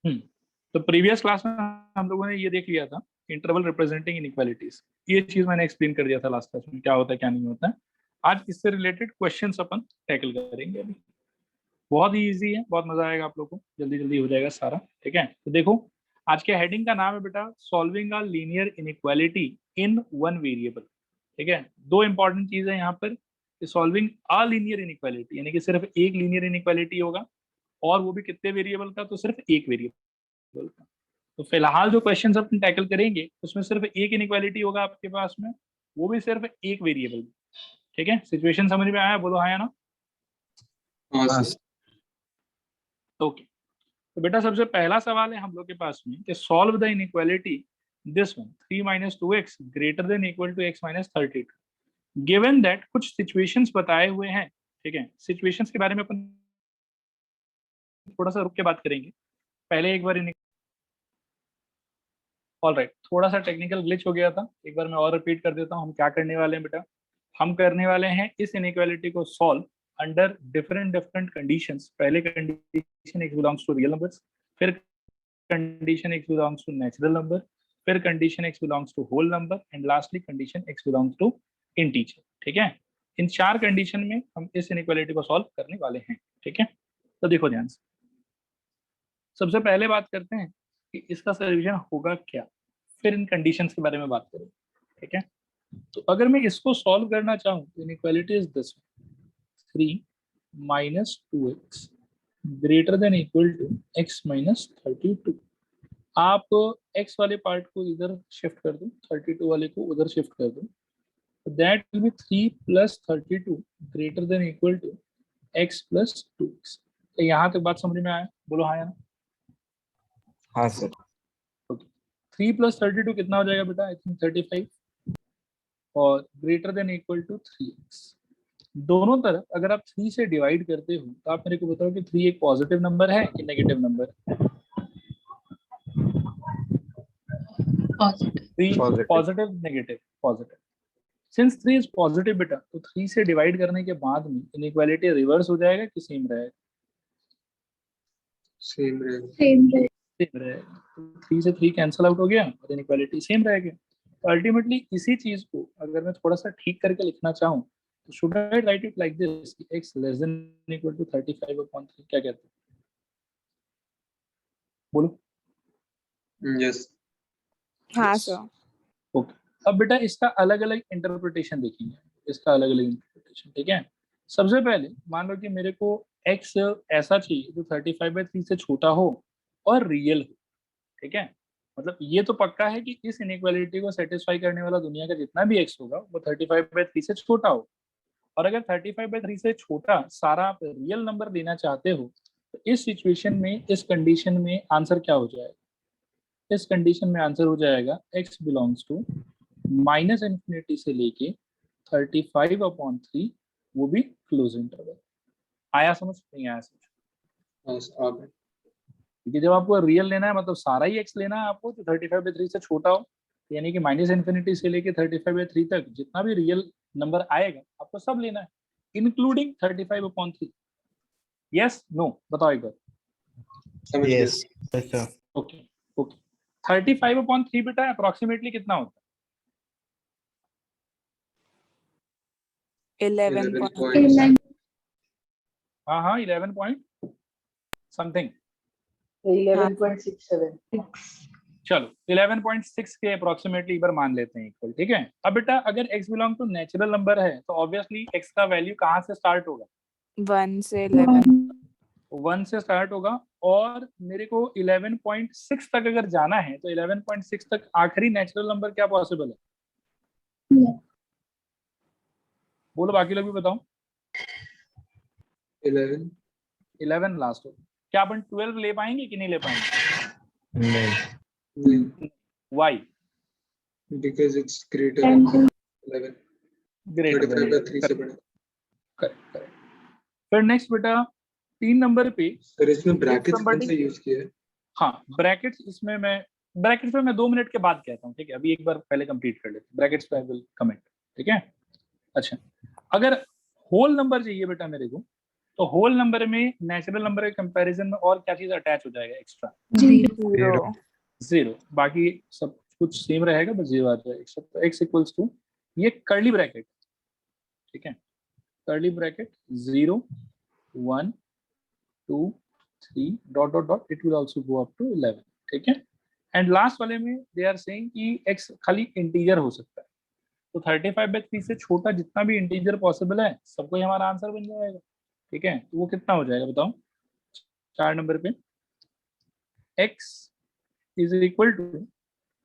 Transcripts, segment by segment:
तो previous class में हम लोगों ने ये देख लिया था इंटरवल रिप्रेजेंटिंग इनइक्वालिटीज, ये चीज मैंने एक्सप्लेन कर दिया था लास्ट क्लास में, क्या होता है क्या नहीं होता है। आज इससे रिलेटेड क्वेश्चंस अपन टैकल करेंगे। अभी बहुत ही इजी है, बहुत मजा आएगा आप लोगों को, जल्दी जल्दी हो जाएगा सारा। ठीक है, तो देखो आज के हेडिंग का नाम है बेटा solving a linear inequality in one variable. ठीक है, दो इंपॉर्टेंट चीज है यहाँ पर, सॉल्विंग अ लीनियर इनइक्वालिटी यानी कि सिर्फ एक लीनियर इनइक्वालिटी होगा, और वो भी कितने वेरिएबल का, तो सिर्फ एक वेरिएबल का। तो फिलहाल जो क्वेश्चन अपन टैकल करेंगे उसमें सिर्फ एक इनइक्वालिटी होगा आपके पास में, वो भी सिर्फ एक वेरिएबल। ठीक है, सिचुएशन समझ में आया, बोलो हाँ या ना। ओके, तो बेटा सबसे पहला सवाल है हम लोग के पास में कि solve the inequality this one 3 minus 2x greater than equal to x minus 32 given that. कुछ सिचुएशंस बताए हुए हैं। ठीक है, सिचुएशंस के बारे में अपन थोड़ा सा रुक के बात करेंगे, पहले एक बार ऑलराइट, थोड़ा सा टेक्निकल ग्लिच हो गया था, एक बार मैं और रिपीट कर देता हूँ। हम क्या करने वाले हैं बेटा, हम करने वाले हैं इस इनइक्वालिटी को solve under different different conditions. पहले condition x belongs to real numbers, फिर condition x belongs to natural number, फिर condition x belongs to whole number, and lastly condition x belongs to integer. ठीक है, इन चार condition में हम इस inequality को सॉल्व करने वाले हैं। ठीक है, तो देखो ध्यान से, सबसे पहले बात करते हैं कि इसका सोल्यूशन होगा क्या, फिर इन कंडीशंस के बारे में बात करें। ठीक है, तो अगर मैं इसको सॉल्व करना चाहूँ तो inequality is this 3 minus 2x greater than equal to x minus 32। आप x वाले पार्ट को इधर शिफ्ट कर दो, 32 वाले को उधर शिफ्ट कर दो, that will be 3 plus 32 greater than equal to x plus 2x। तो यहाँ तक बात समझ में आया, बोलो हाँ या ना। हाँ सर। 3 प्लस 32 कितना हो जाएगा बेटा, आई थिंक 35, और greater than equal to 3x। दोनों तरफ अगर आप 3 से डिवाइड करते हो तो आप मेरे को बताओ कि 3 एक पॉजिटिव नंबर है कि नेगेटिव नंबर है। Positive negative positive. Since 3 is positive बेटा, तो 3 से डिवाइड करने के बाद में इनइक्वालिटी रिवर्स हो जाएगा कि सेम रहेगा। सेम रहेगा। सेम रहेगा, 3 से 3 कैंसिल आउट हो गया और इनइक्वालिटी सेम रहेगा। तो अल्टीमेटली इसी चीज को अगर मैं थोड़ा सा ठीक करके लिखना चाहूँ तो should I write it like this, x less than equal to 35/3। क्या कहते हैं, बोलो। यस। हाँ सर। ओके, अब बेटा इसका अलग अलग इंटरप्रिटेशन देखेंगे, इसका अलग अलग इंटरप्रिटेशन। ठीक है, सबसे पहले मान लो कि मेरे को x ऐसा चाहिए जो 35/3 से छोटा हो और रियल हो। ठीक है, मतलब ये तो पक्का है कि इस इनइक्वालिटी को सेटिस्फाई करने वाला दुनिया का जितना भी x होगा वो 35/3 से छोटा हो। और अगर 35/3 से छोटा सारा आप रियल नंबर लेना चाहते हो तो इस सिचुएशन में, इस कंडीशन में आंसर क्या हो जाएगा, इस कंडीशन में आंसर हो जाएगा x belongs to minus infinity से लेके 35/3, वो भी क्लोज इंटरवल। आया समझ, नहीं आया समझ? क्योंकि जब आपको रियल लेना है मतलब सारा ही x लेना है आपको, तो 35/3 से छोटा हो, यानी कि माइनस इन्फिनिटी से लेके 35/3 तक जितना भी रियल नंबर आएगा आपको सब लेना है, इंक्लूडिंग 35/3। यस नो बताओ एक बार। यस। ओके ओके, 35/3 बेटा अप्रोक्सीमेटली कितना होता है? 11. हाँ हाँ 11 पॉइंट समथिंग, 11.67। चलो 11.6 के अप्रोक्सीमेटली एक बार मान लेते हैं इक्वल। ठीक है, अब बेटा अगर x belong to natural number है तो ऑब्वियसली x का वैल्यू कहाँ से स्टार्ट होगा? 1 से 11। 1 से स्टार्ट होगा, और मेरे को 11.6 तक अगर जाना है तो 11.6 तक आखिरी नेचुरल नंबर क्या पॉसिबल है? बोलो, बाकी लोग भी बताओ। 11 लास्ट हो। क्या अपन 12 ले पाएंगे कि नहीं ले पाएंगे? नहीं। Why? Because it's greater than 11. Greater than 35/3 से बड़ा। करेक्ट। फिर नेक्स्ट बेटा 3 नंबर पे, सर इसमें ब्रैकेट्स कौन सा यूज किया है? हाँ ब्रैकेट्स, इसमें मैं ब्रैकेट्स पे मैं 2 मिनट के बाद कहता हूँ। ठीक है, अभी एक बार पहले कंप्लीट कर लेते हैं, ब्रैकेट्स पे आई विल कमेंट। ठीक है, अच्छा अगर होल नंबर चाहिए बेटा मेरे को, तो होल नंबर में नेचुरल नंबर के कंपैरिजन में और क्या चीज अटैच हो जाएगा एक्स्ट्रा? 0. 0. बाकी सब कुछ सेम रहेगा, बस 0 आ जाएगा एक्स्ट्रा। तो x इक्वल्स टू ये कर्ली ब्रैकेट, ठीक है, curly bracket 0 1 2 3 dot dot dot, it will also go up to 11, ठीक है। एंड लास्ट वाले में दे आर सेइंग कि x खाली इंटीजर हो सकता है, तो 35/3 से छोटा जितना भी इंटीजर पॉसिबल है सबको ही हमारा आंसर बन जाएगा, ठीक है। तो वो कितना हो जाएगा बताओ 4 नंबर पे? x is equal to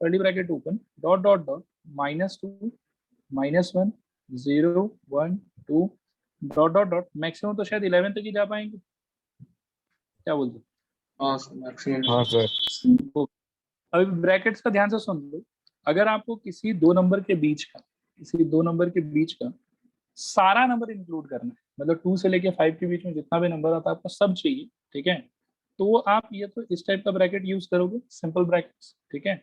curly bracket open dot dot dot -2 -1 0 1 2 dot dot dot, maximum तो शायद 11 तक ही जा पाएंगे, क्या बोलते हो? हाँ सर, मैक्सिमम। हाँ सर। अभी ब्रैकेट्स का ध्यान से सुन लो, अगर आपको किसी दो नंबर के बीच का सारा नंबर इंक्लूड करना है, मतलब 2 से लेके 5 के बीच में जितना भी नंबर आता है आपको सब चाहिए, ठीक है, तो आप ये तो इस टाइप का ब्रैकेट यूज करोगे, सिंपल ब्रैकेट्स, ठीक है,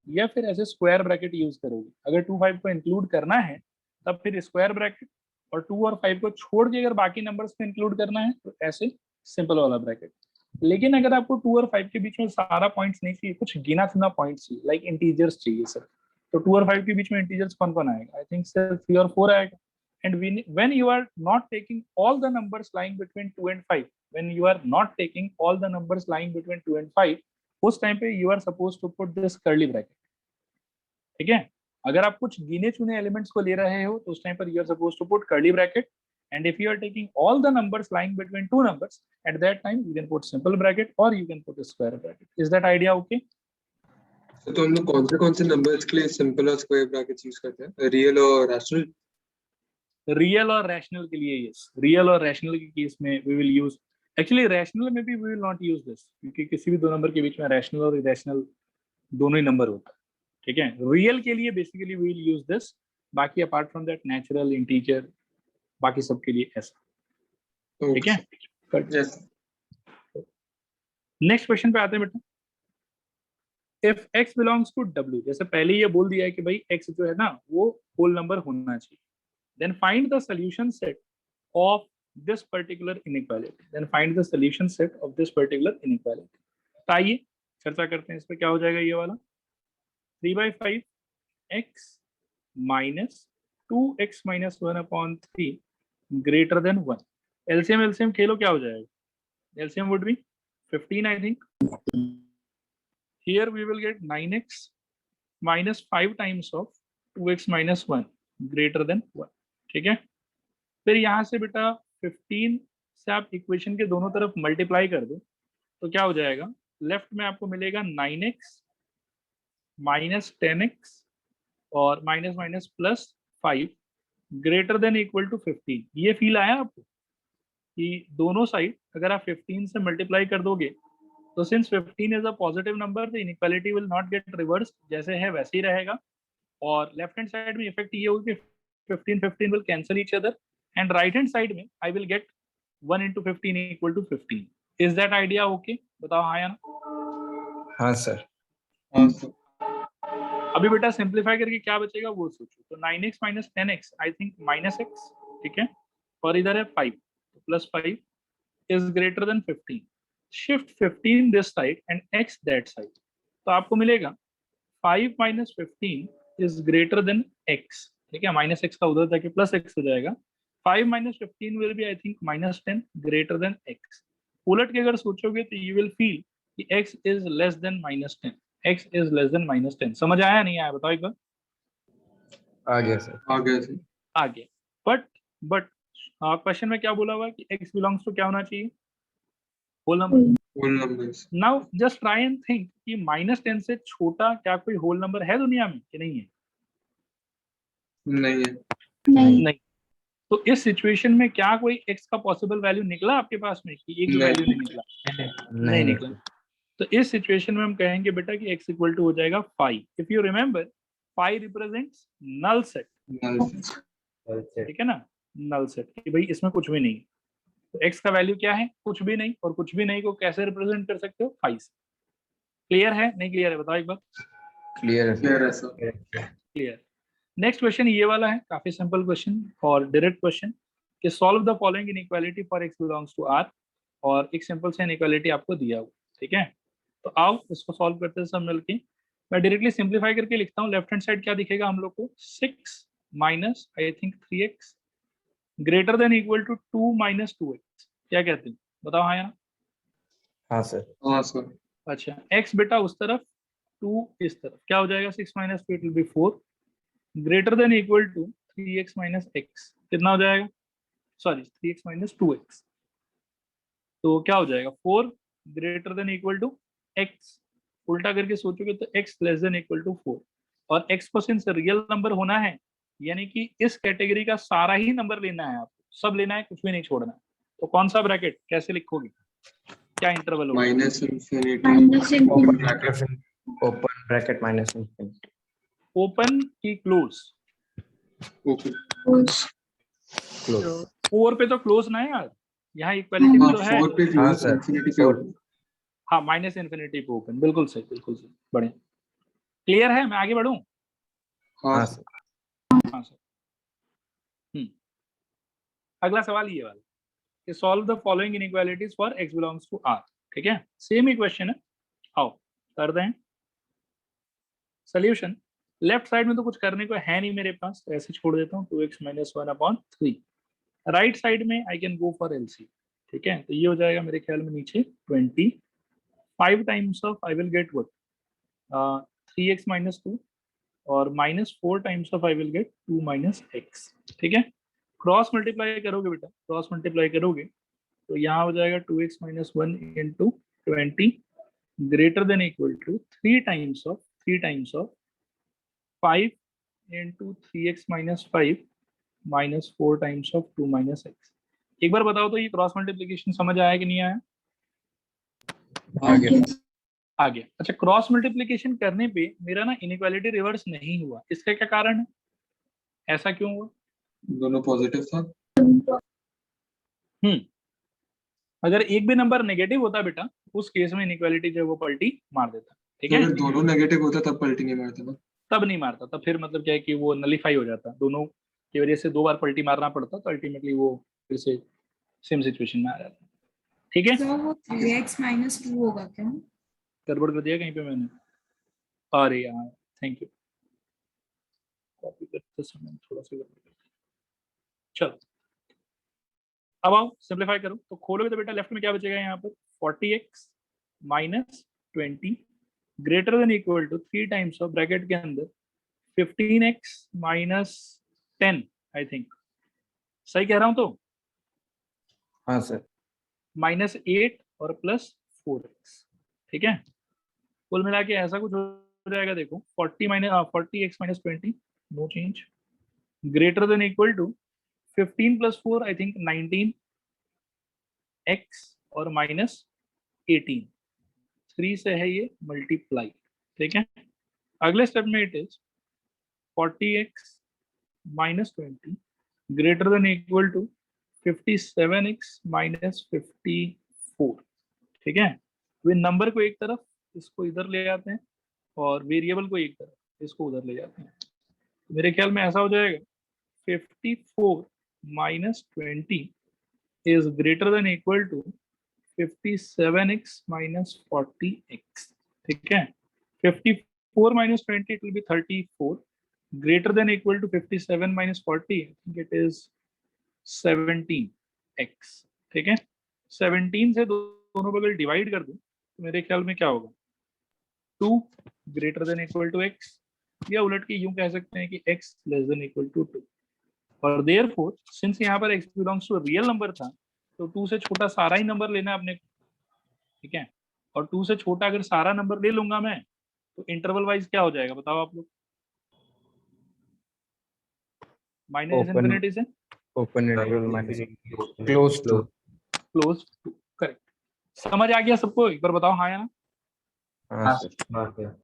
या फिर ऐसे स्क्वायर ब्रैकेट यूज करोगे। अगर 2 5 को इंक्लूड करना है तब फिर स्क्वायर ब्रैकेट, और 2 और 5 को छोड़ के अगर बाकी नंबर्स को इंक्लूड करना है तो ऐसे सिंपल वाला ब्रैकेट। लेकिन अगर आपको 2 और 5 के बीच में सारा पॉइंट्स नहीं चाहिए, कुछ गिना चुना पॉइंट्स चाहिए, लाइक इंटीजर्स चाहिए सर, तो 2 और 5 के बीच में इंटीजर्स कौन कौन आएगा? आई थिंक सर 3 और 4 आएगा। And when you are not taking all the numbers lying between 2 and 5, when you are not taking all the numbers lying between 2 and 5, उस टाइम पे you are supposed to put this curly bracket, ठीक है। अगर आप कुछ गिने चुने elements को ले रहे हो तो उस टाइम पर you are supposed to put curly bracket, and if you are taking all the numbers lying between two numbers, at that time you can put simple bracket or you can put a square bracket. Is that idea okay? तो हम लोग कौन से numbers के लिए simple और square brackets use करते हैं? रियल और रैशनल? रियल और रैशनल के लिए यस, रियल और रैशनल के केस में we will use, actually rational में भी we will not use this, क्योंकि किसी भी दो नंबर के बीच में रैशनल और इरेशनल दोनों ही नंबर होता है, ठीक है। रियल के लिए basically we will use this, बाकी apart from that natural, integer, बाकी सब के लिए ऐसा, ठीक है। यस। नेक्स्ट क्वेश्चन पे आते हैं बेटा। If x belongs to w, जैसे पहले ये बोल दिया है कि भाई x जो है ना वो होल नंबर होना चाहिए, then find the solution set of this particular inequality, then find the solution set of this particular inequality। तो आइए चर्चा करते हैं इस पर। क्या हो जाएगा ये वाला 3/5 x minus 2x minus 1/3 greater than 1। LCM खेलो, क्या हो जाएगा? LCM would be 15 I think। Here we will get 9x minus 5 times of 2x minus 1 greater than 1, ठीक है। फिर यहाँ से बेटा 15 से आप इक्वेशन के दोनों तरफ मल्टीप्लाई कर दो तो क्या हो जाएगा? लेफ्ट में आपको मिलेगा 9x माइनस 10x और minus minus plus 5 greater than equal to 15। ये फील आया आपको कि दोनों साइड अगर आप 15 से मल्टीप्लाई कर दोगे तो since 15 is a positive number, the inequality will not get reverse, जैसे है वैसे ही रहेगा। और लेफ्ट हैंड साइड में इफेक्ट ये होगा कि 15 will cancel each other, and right hand side में I will get 1 into 15 equal to 15। Is that idea okay? बताओ हाँ या ना? हाँ सर। हाँ सर। अभी बेटा सिंप्लीफाई करके क्या बचेगा वो सोचो। तो 9x minus 10x I think minus x, ठीक है, और इधर है 5 तो plus 5 is greater than 15। Shift 15 this side and x that side, तो आपको मिलेगा 5 minus 15 is greater than x, ठीक है, माइनस x का उधर जाके प्लस x हो जाएगा। 5 minus 15 will be I think minus 10 greater than x। उलट के अगर सोचोगे तो you will feel कि x is less than minus 10, x is less than minus 10। समझ आया नहीं आया बताओ एक बार? आ गया सर। आ गया सर। आ गया। बट क्वेश्चन में क्या बोला हुआ कि x belongs to क्या होना चाहिए? Whole number. Whole numbers. Now just try and think कि माइनस 10 से छोटा क्या कोई होल नंबर है दुनिया में कि नहीं है? नहीं है। नहीं। तो इस सिचुएशन में क्या कोई x का पॉसिबल वैल्यू निकला आपके पास में कि एक वैल्यू नहीं निकला? नहीं निकला। तो इस सिचुएशन में हम कहेंगे बेटा कि x इक्वल टू हो जाएगा 5। If you remember 5 represents null set, ठीक है ना, नल सेट कि भाई इसमें कुछ भी नहीं। तो x का वैल्यू क्या है? कुछ भी नहीं, और कुछ भी नहीं को कैसे रिप्रेजेंट कर सकते हो? 5 से। क्लियर है नहीं क्लियर है बताओ एक बार? क्लियर है क्लियर। नेक्स्ट क्वेश्चन ये वाला है, काफी सिंपल क्वेश्चन और डायरेक्ट क्वेश्चन कि solve the following inequality for x belongs to r, और एक सिंपल सा इनइक्वालिटी आपको दिया हुआ, ठीक है। तो आओ इसको सॉल्व करते हैं सब मिलके। मैं डायरेक्टली सिंपलीफाई करके लिखता हूँ। लेफ्ट हैंड साइड क्या दिखेगा हम लोग को, 6 minus I think 3x greater than equal to 2 minus 2x। क्या कहते हैं बताओ, हाँ या ना? हाँ सर। हाँ सर। अच्छा, x बेटा उस तरफ, 2 इस तरफ, क्या हो जाएगा 6 minus 2 it will be 4 greater than equal to 3x minus x। कितना हो जाएगा, सॉरी 3x माइनस 2x, तो क्या हो जाएगा 4 greater than equal to x। उल्टा करके सोचोगे तो x less than equal to 4, और x को सिंस रियल नंबर होना है, यानी कि इस कैटेगरी का सारा ही नंबर लेना है आपको, सब लेना है, कुछ भी नहीं छोड़ना है। तो कौन सा ब्रैकेट कैसे लिखोगे, क्या इंटरवल होगा? Minus infinity, open bracket minus infinity. Open की क्लोज? Okay, close. 4 पे तो क्लोज ना है यार, यहाँ इक्वालिटी में हाँ तो है। 4 पे हाँ क्लोज, सर, इन्फिनिटी पे 4। open। हाँ माइनस इन्फिनिटी पे ओपन, बिल्कुल सही, बिल्कुल सही, बढ़िया। क्लियर है, मैं आगे बढ़ूं? हाँ हाँ सर। सर। हाँ सर। अगला सवाल ये वाला कि solve the following inequalities for x belongs to r, ठीक है, सेम ही क्वेश्चन है। आओ कर दें सोल्यूशन। लेफ्ट साइड में तो कुछ करने को है नहीं मेरे पास, तो ऐसे छोड़ देता हूँ 2x माइनस 1/3। राइट साइड में I can go for LC, ठीक है। तो ये हो जाएगा मेरे ख्याल में नीचे 25 times of I will get what 3x minus 2, और -4 times of I will gate 2 minus x, ठीक है। क्रॉस मल्टीप्लाई करोगे बेटा, क्रॉस मल्टीप्लाई करोगे तो यहाँ हो जाएगा 2x minus 1 into 20 greater than equal to 3 times of 5 into 3x minus 5 minus 4 times of 2 minus x। एक बार बताओ तो ये क्रॉस मल्टीप्लिकेशन समझ आया कि नहीं आया? आगे। आ गया। अच्छा, क्रॉस मल्टीप्लिकेशन करने पे मेरा ना इनइक्वालिटी रिवर्स नहीं हुआ, इसका क्या कारण है, ऐसा क्यों हुआ? दोनों पॉजिटिव था। अगर एक भी नंबर नेगेटिव होता बेटा, उस केस में इनइक्वालिटी जो है वो पलटी मार देता, ठीक तो है। अगर दोनों नेगेटिव होता तब पलटी नहीं मारता ना। तब नहीं मारता, तब फिर मतलब क्या है कि वो नलीफाई हो जाता, दोनों की वजह से 2 बार पलटी मारना पड़ता, तो अल्टीमेटली वो फिर से सेम सिचुएशन में आ जाता, ठीक है। तो वो 3x माइनस 2 होगा क्या? गड़बड़ कर दिया कहीं पे मैंने, अरे यार थैंक यू, कॉपी करते समय थोड़ा सा गड़बड़ कर दिया। चलो अब आओ सिंप्लीफाई करो, तो खोलोगे तो बेटा लेफ्ट में क्या बचेगा यहाँ पर 40x minus 20 greater than equal to 3 times of bracket के अंदर 15x माइनस 10, आई थिंक सही कह रहा हूं तो, हाँ सर। -8 और +4x, ठीक है। कुल मिला के ऐसा कुछ हो जाएगा, देखो 40x minus 20 no change greater than equal to 15 + 4 I think 19 x और -18, 3 से है ये मल्टीप्लाई, ठीक है। अगले स्टेप में it is 40x minus 20 greater than equal to 57x minus 54, ठीक है। वे नंबर को एक तरफ, इसको इधर ले जाते हैं, और वेरिएबल को एक तरफ, इसको उधर ले जाते हैं। मेरे ख्याल में ऐसा हो जाएगा 54 minus 20 is greater than equal to 57x minus 40x, ठीक है। 54 minus 20 it will be 34 greater than equal to 57 minus 40 I think it is 17x, ठीक है। 17 से दोनों बगल डिवाइड कर दूं तो मेरे ख्याल में क्या होगा 2 greater than equal to x, या उलट के यूं कह सकते हैं कि x less than equal to 2, और देयरफॉर सिंस यहाँ पर x belongs to real number था, तो 2 से छोटा सारा ही नंबर लेना है अपने, ठीक है। और 2 से छोटा अगर सारा नंबर ले लूंगा मैं, तो इंटरवल वाइज क्या हो जाएगा बताओ आप लोग, माइनस इन्फिनिटी से open interval minus close two. Correct. समझ आ गया सबको, एक बार बताओ हाँ या ना? हाँ सर।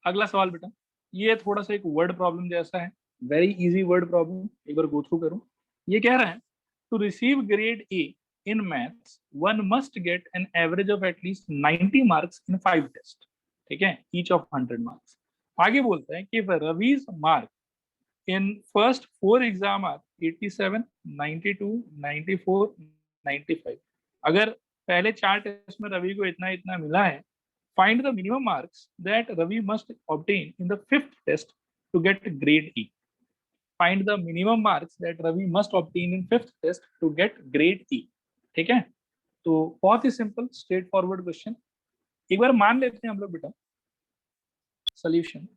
अगला सवाल बेटा, ये थोड़ा सा एक वर्ड प्रॉब्लम जैसा है, वेरी इजी वर्ड प्रॉब्लम, एक बार गो थ्रू करो। ये कह रहा है to receive grade A in maths one must get an average of at least 90 marks in 5 test, ठीक है, ईच ऑफ 100 मार्क्स। आगे बोलता है कि Ravi's mark in first 4 exam are 87, 92, 94, 95। अगर पहले 4 टेस्ट में रवि को इतना इतना मिला है, find the minimum marks that Ravi must obtain in the 5th test to get grade E। Find the minimum marks that Ravi must obtain in 5th test to get grade E। ठीक है, तो बहुत ही सिंपल स्ट्रेट फॉरवर्ड क्वेश्चन। एक बार मान लेते हैं हम लोग बेटा, solution,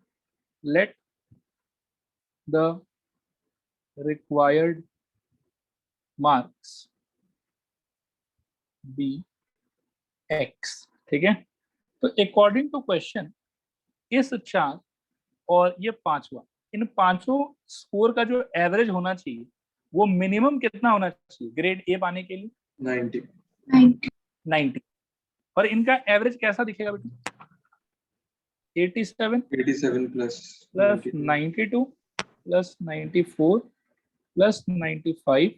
let the required marks be x। ठीक है, तो अकॉर्डिंग टू क्वेश्चन इस 4 और ये 5वां, इन पांचों स्कोर का जो एवरेज होना चाहिए वो मिनिमम कितना होना चाहिए ग्रेड ए पाने के लिए? 90। और इनका एवरेज कैसा दिखेगा बेटा? 87 plus plus 92 plus 94 plus 95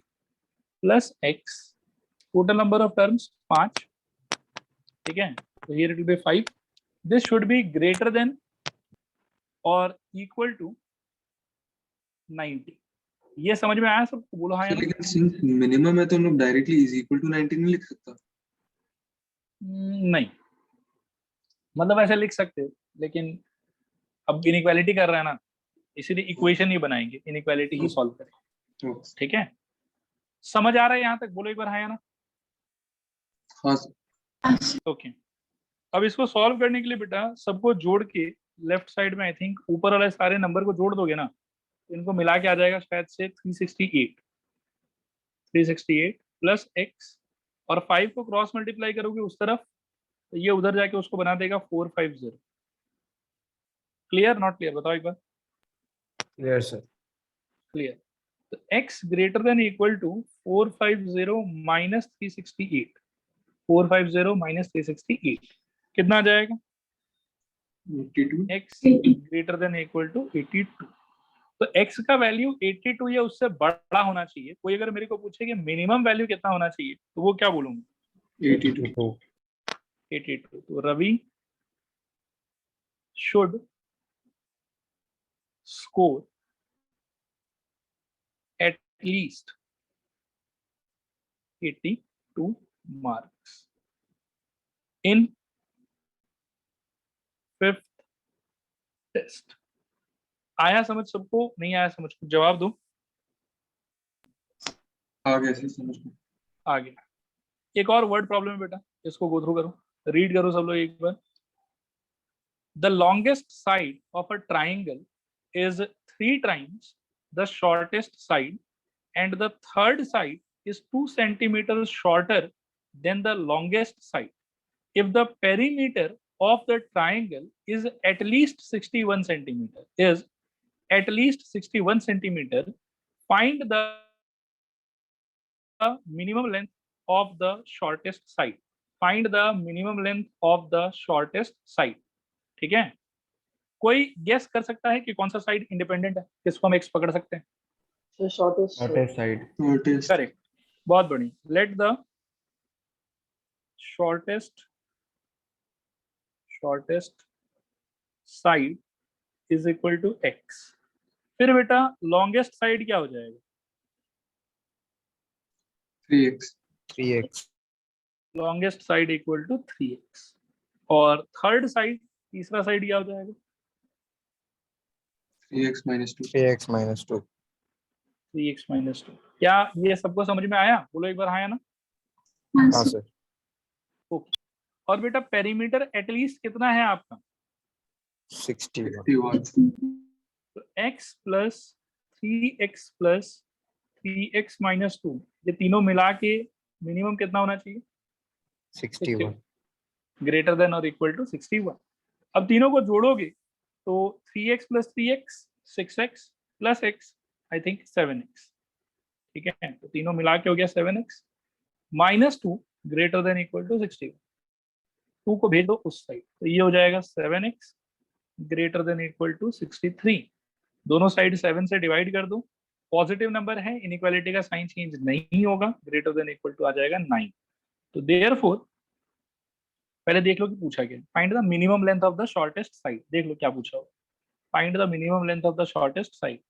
plus x, total number of terms 5। ठीक है, तो here it will be 5। this should be greater than or equal to 90। ये समझ में आया सबको? बोलो हाँ या ना? लेकिन सिंस मिनिमम है तो हम लोग डायरेक्टली इज इक्वल टू 90 नहीं लिख सकता? नहीं, मतलब ऐसे लिख सकते हो, लेकिन अब इनइक्वालिटी कर रहा है ना, इसीलिए इक्वेशन नहीं बनाएंगे, इनइक्वालिटी ही सॉल्व करेंगे। ठीक है, समझ आ रहा है यहाँ तक? बोलो एक बार हाँ या ना? हाँ सर। ओके, अब इसको सॉल्व करने के लिए बेटा सबको जोड़ के लेफ्ट साइड में आई थिंक ऊपर वाले सारे नंबर को जोड़ दोगे ना, इनको मिला के आ जाएगा शायद से 368 प्लस x, और 5 को क्रॉस मल्टीप्लाई करोगे उस तरफ तो ये उधर जाके उसको बना देगा 450। Clear not clear? बताओ एक बार। Clear sir. क्लियर, तो x greater than equal to 450 minus 368, 450 minus 368 कितना आ जाएगा? 82। x greater than equal to 82। तो x का वैल्यू 82 या उससे बड़ा होना चाहिए। कोई अगर मेरे को पूछे कि मिनिमम वैल्यू कितना होना चाहिए तो वो क्या बोलूंगा? 82। तो Ravi should score at least 82 marks in 5th test. आया समझ सबको? नहीं आया समझ? जवाब दो। आगे से समझ में आगे एक और वर्ड प्रॉब्लम है बेटा, इसको गो थ्रू करो, रीड करो सब लोग एक बार। The longest side of a triangle is 3 times the shortest side and the third side is 2 centimeters shorter than the longest side. If the perimeter of the triangle is at least 61 centimeter, find the minimum length of the shortest side. Find the minimum length of the shortest side. ठीक है, कोई guess कर सकता है कि कौन सा side independent है, किसको हम एक्स पकड़ सकते हैं? Shortest side. करेक्ट, बहुत बढ़िया। Let the shortest side is equal to x. फिर बेटा लॉन्गेस्ट साइड क्या हो जाएगा? 3x। Longest side equal to 3x। और थर्ड साइड, तीसरा साइड क्या हो जाएगा? 3x minus 2। 3x minus 2। क्या ये सबको समझ में आया? बोलो एक बार हाँ या ना? हाँ सर। ओके, और बेटा पेरीमीटर एटलीस्ट कितना है आपका? 61। तो x plus 3x plus 3x minus 2, ये तीनों मिला के मिनिमम कितना होना चाहिए? 61। ग्रेटर देन और इक्वल टू 61। अब तीनों को जोड़ोगे तो 3x plus 3x 6x plus x I think 7x। ठीक है, तो तीनों मिला के हो गया 7x minus 2 greater than equal to 61। 2 को भेज दो उस साइड, तो ये हो जाएगा 7x greater than equal to 63। दोनों साइड 7 से डिवाइड कर दो, पॉजिटिव नंबर है, इनइक्वालिटी का साइन चेंज नहीं होगा, ग्रेटर देन इक्वल टू आ जाएगा 9। तो देयरफॉर पहले देख लो कि पूछा क्या। Find the minimum length of the shortest side. देख लो क्या पूछा हो, find the minimum length of the shortest side.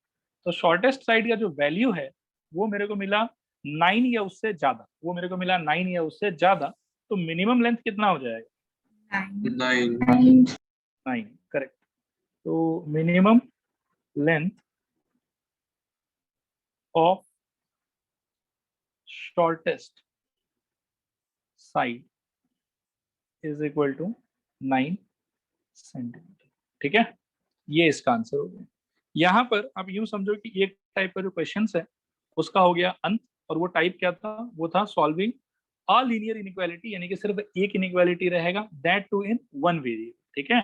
तो शॉर्टेस्ट साइड का जो वैल्यू है वो मेरे को मिला 9 या उससे ज्यादा, वो मेरे को मिला 9 या उससे ज्यादा, तो मिनिमम लेंथ कितना हो जाएगा? 9. 9, करेक्ट। तो minimum length of shortest side is equal to 9 centimetre. ठीक है, ये इसका आंसर हो गया। यहाँ पर आप यूं समझो कि एक टाइप का जो क्वेश्चन है उसका हो गया अंत, और वो टाइप क्या था? वो था सॉल्विंग अ लीनियर इनइक्वालिटी, यानी कि सिर्फ एक इनइक्वालिटी रहेगा, that too in one variable. ठीक है,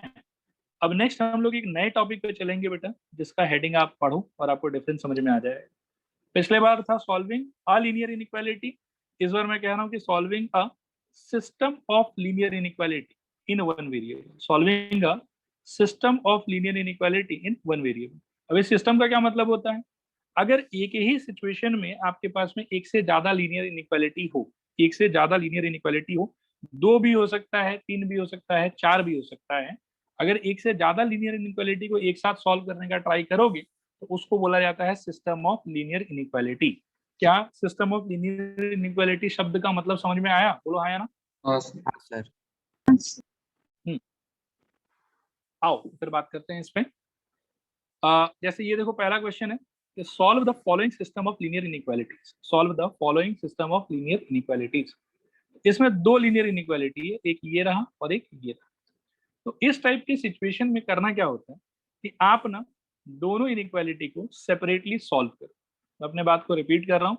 अब नेक्स्ट हम लोग एक नए टॉपिक पे चलेंगे बेटा, जिसका हेडिंग आप पढ़ो और आपको डिफरेंस समझ में आ जाएगा। पिछले बार था सॉल्विंग अ लीनियर इनइक्वालिटी, इस बार मैं कह रहा हूँ कि solving a system of linear inequality in one variable. Solving a system of linear inequality in one variable. अब इस सिस्टम का क्या मतलब होता है? अगर एक ही सिचुएशन में आपके पास में एक से ज्यादा लीनियर इनइक्वालिटी हो, एक से ज्यादा लीनियर इनइक्वालिटी हो, 2 भी हो सकता है, 3 भी हो सकता है, 4 भी हो सकता है, अगर एक से ज्यादा लीनियर इनइक्वालिटी को एक साथ सॉल्व करने का ट्राई करोगे तो उसको बोला जाता है सिस्टम ऑफ लीनियर इनइक्वालिटी। क्या सिस्टम ऑफ लीनियर इनइक्वालिटी शब्द का मतलब समझ में आया? बोलो आया ना? हाँ सर. हाँ सर। आओ फिर बात करते हैं इस पे। जैसे ये देखो पहला क्वेश्चन है कि solve the following system of linear inequalities. Solve the following system of linear inequalities. इसमें 2 लीनियर इनइक्वालिटी है, एक ये रहा और एक ये रहा। तो इस टाइप की सिचुएशन में करना क्या होता है कि आप ना दोनों इनइक्वालिटी को सेपरेटली सॉल्व करो। मैं अपने बात को रिपीट कर रहा हूँ,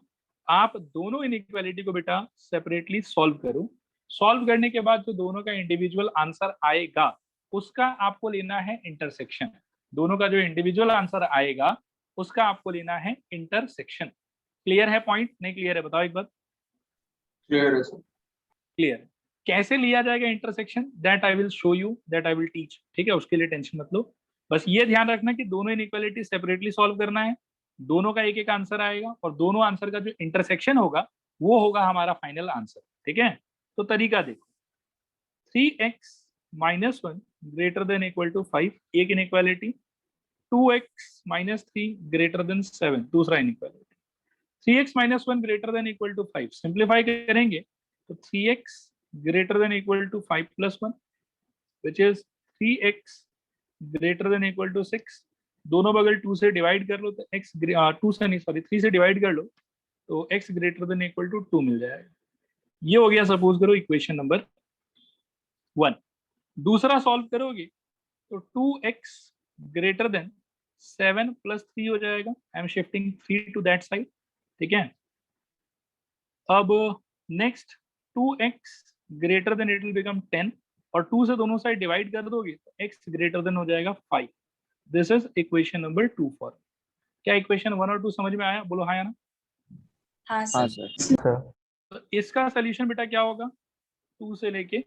आप दोनों इनइक्वालिटी को बेटा सेपरेटली सॉल्व करो। सॉल्व करने के बाद जो दोनों का इंडिविजुअल आंसर आएगा उसका आपको लेना है इंटरसेक्शन। दोनों का जो इंडिविजुअल आंसर आएगा उसका आपको लेना है इंटरसेक्शन। क्लियर है पॉइंट? नहीं क्लियर है बताओ एक बार। क्लियर है सर. क्लियर। कैसे लिया जाएगा intersection, that I will show you, that I will teach. ठीक है, उसके लिए टेंशन मत लो, बस ये ध्यान रखना कि दोनों इनइक्वालिटी सेपरेटली सॉल्व करना है, दोनों का एक एक आंसर आएगा और दोनों आंसर का जो इंटरसेक्शन होगा वो होगा हमारा फाइनल आंसर। ठीक है, तो तरीका देखो, 3x - 1 greater than equal to 5 एक इनइक्वालिटी, 2x - 3 ग्रेटर देन 7 दूसरा inequality, 3x - 1 greater than equal to 5 simplify करेंगे तो 3x greater than equal to 5 plus 1 which is 3x greater than equal to 6। दोनों बगल 2 से डिवाइड कर लो तो x 2 से नहीं सॉरी 3 से डिवाइड कर लो तो x greater than equal to 2 मिल जाएगा। ये हो गया सपोज करो इक्वेशन नंबर 1। दूसरा सॉल्व करोगे तो 2x greater than 7 plus 3 हो जाएगा। I am shifting 3 to that side. ठीक है, अब next 2x greater than it will become 10 और 2 से दोनों साइड डिवाइड कर दोगे तो x ग्रेटर देन हो जाएगा 5। This is equation number 2 for. क्या इक्वेशन 1 और 2 समझ में आया? बोलो हाँ या ना? हाँ हाँ सर. सर। तो इसका सोल्यूशन बेटा क्या होगा? 2 से लेके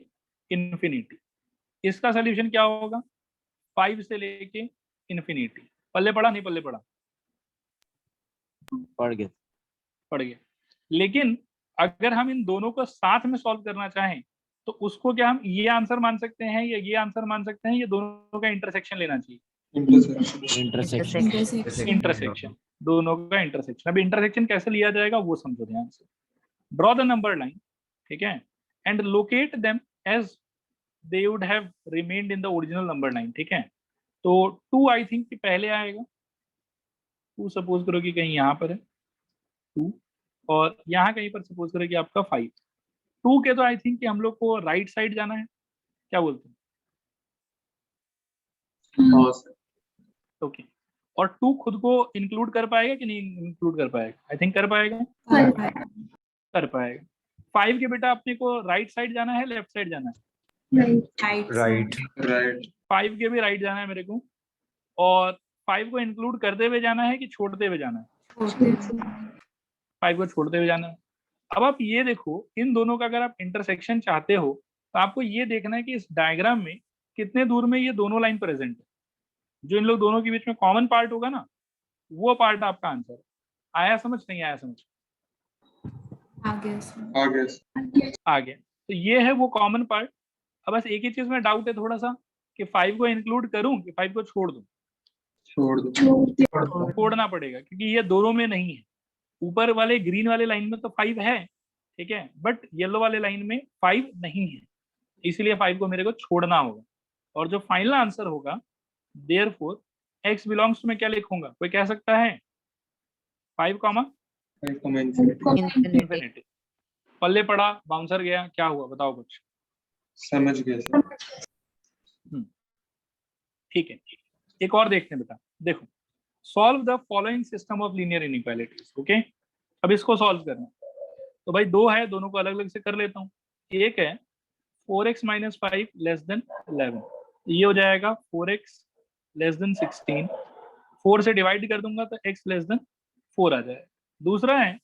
इन्फिनिटी। इसका सोल्यूशन क्या होगा? 5 से लेके इन्फिनिटी। पल्ले पड़ा नहीं पल्ले पड़ा? पढ़ गए। पड़ गया। लेकिन अगर हम इन दोनों को साथ में सॉल्व करना चाहें तो उसको क्या हम ये आंसर मान सकते हैं या ये आंसर मान सकते हैं? ये दोनों का इंटरसेक्शन लेना चाहिए। इंटरसेक्शन, दोनों का इंटरसेक्शन। अब इंटरसेक्शन कैसे लिया जाएगा वो समझो ध्यान से। ड्रॉ द नंबर लाइन, ठीक है, and locate them as they would have remained in the original number line. ठीक है, तो 2 आई थिंक कि पहले आएगा। 2 सपोज करो कि कहीं यहाँ पर है 2 और यहाँ कहीं पर सपोज करो कि आपका 5। 2 के तो आई थिंक कि हम लोग को राइट साइड जाना है, क्या बोलते हैं? ओके, और 2 खुद को इंक्लूड कर पाएगा कि नहीं इंक्लूड कर पाएगा? आई थिंक कर पाएगा। कर पाएगा। 5 के बेटा अपने को राइट साइड जाना है लेफ्ट साइड जाना है? राइट। 5 के भी राइट जाना है मेरे को, और 5 को इंक्लूड करते हुए जाना है कि छोड़ते हुए जाना है? 5 को छोड़ते हुए जाना है। अब आप ये देखो, इन दोनों का अगर आप इंटरसेक्शन चाहते हो तो आपको ये देखना है कि इस डायग्राम में कितने दूर में ये दोनों लाइन प्रेजेंट है। जो इन लोग दोनों के बीच में कॉमन पार्ट होगा ना, वो पार्ट आपका आंसर है। आया समझ? नहीं आया समझ? आ गया। तो ये है वो कॉमन पार्ट। अब बस एक ही चीज में डाउट है थोड़ा सा कि 5 को इंक्लूड करूं कि 5 को छोड़ दूं? छोड़ना पड़ेगा क्योंकि ये दोनों में नहीं है। ऊपर वाले ग्रीन वाले लाइन में तो 5 है, ठीक है, बट येलो वाले लाइन में 5 नहीं है, इसलिए 5 को मेरे को छोड़ना होगा। और जो फाइनल आंसर होगा, देयरफॉर x बिलोंग्स टू, मैं क्या लिखूंगा, कोई कह सकता है 5 कॉमा 5 infinity। इंफिनिटी। पल्ले पड़ा, बाउंसर गया, क्या हुआ बताओ कुछ। समझ गया सर। ठीक है, एक और देखते हैं बेटा, देखो, solve the following system of linear inequalities. Okay, अब इसको सॉल्व करना है। तो भाई दो है, दोनों को अलग अलग से कर लेता हूँ। एक है 4x माइनस 5 लेस देन 11, ये हो जाएगा 4x लेस देन 16, 4 से डिवाइड कर दूंगा तो x लेस देन 4 आ जाएगा। दूसरा है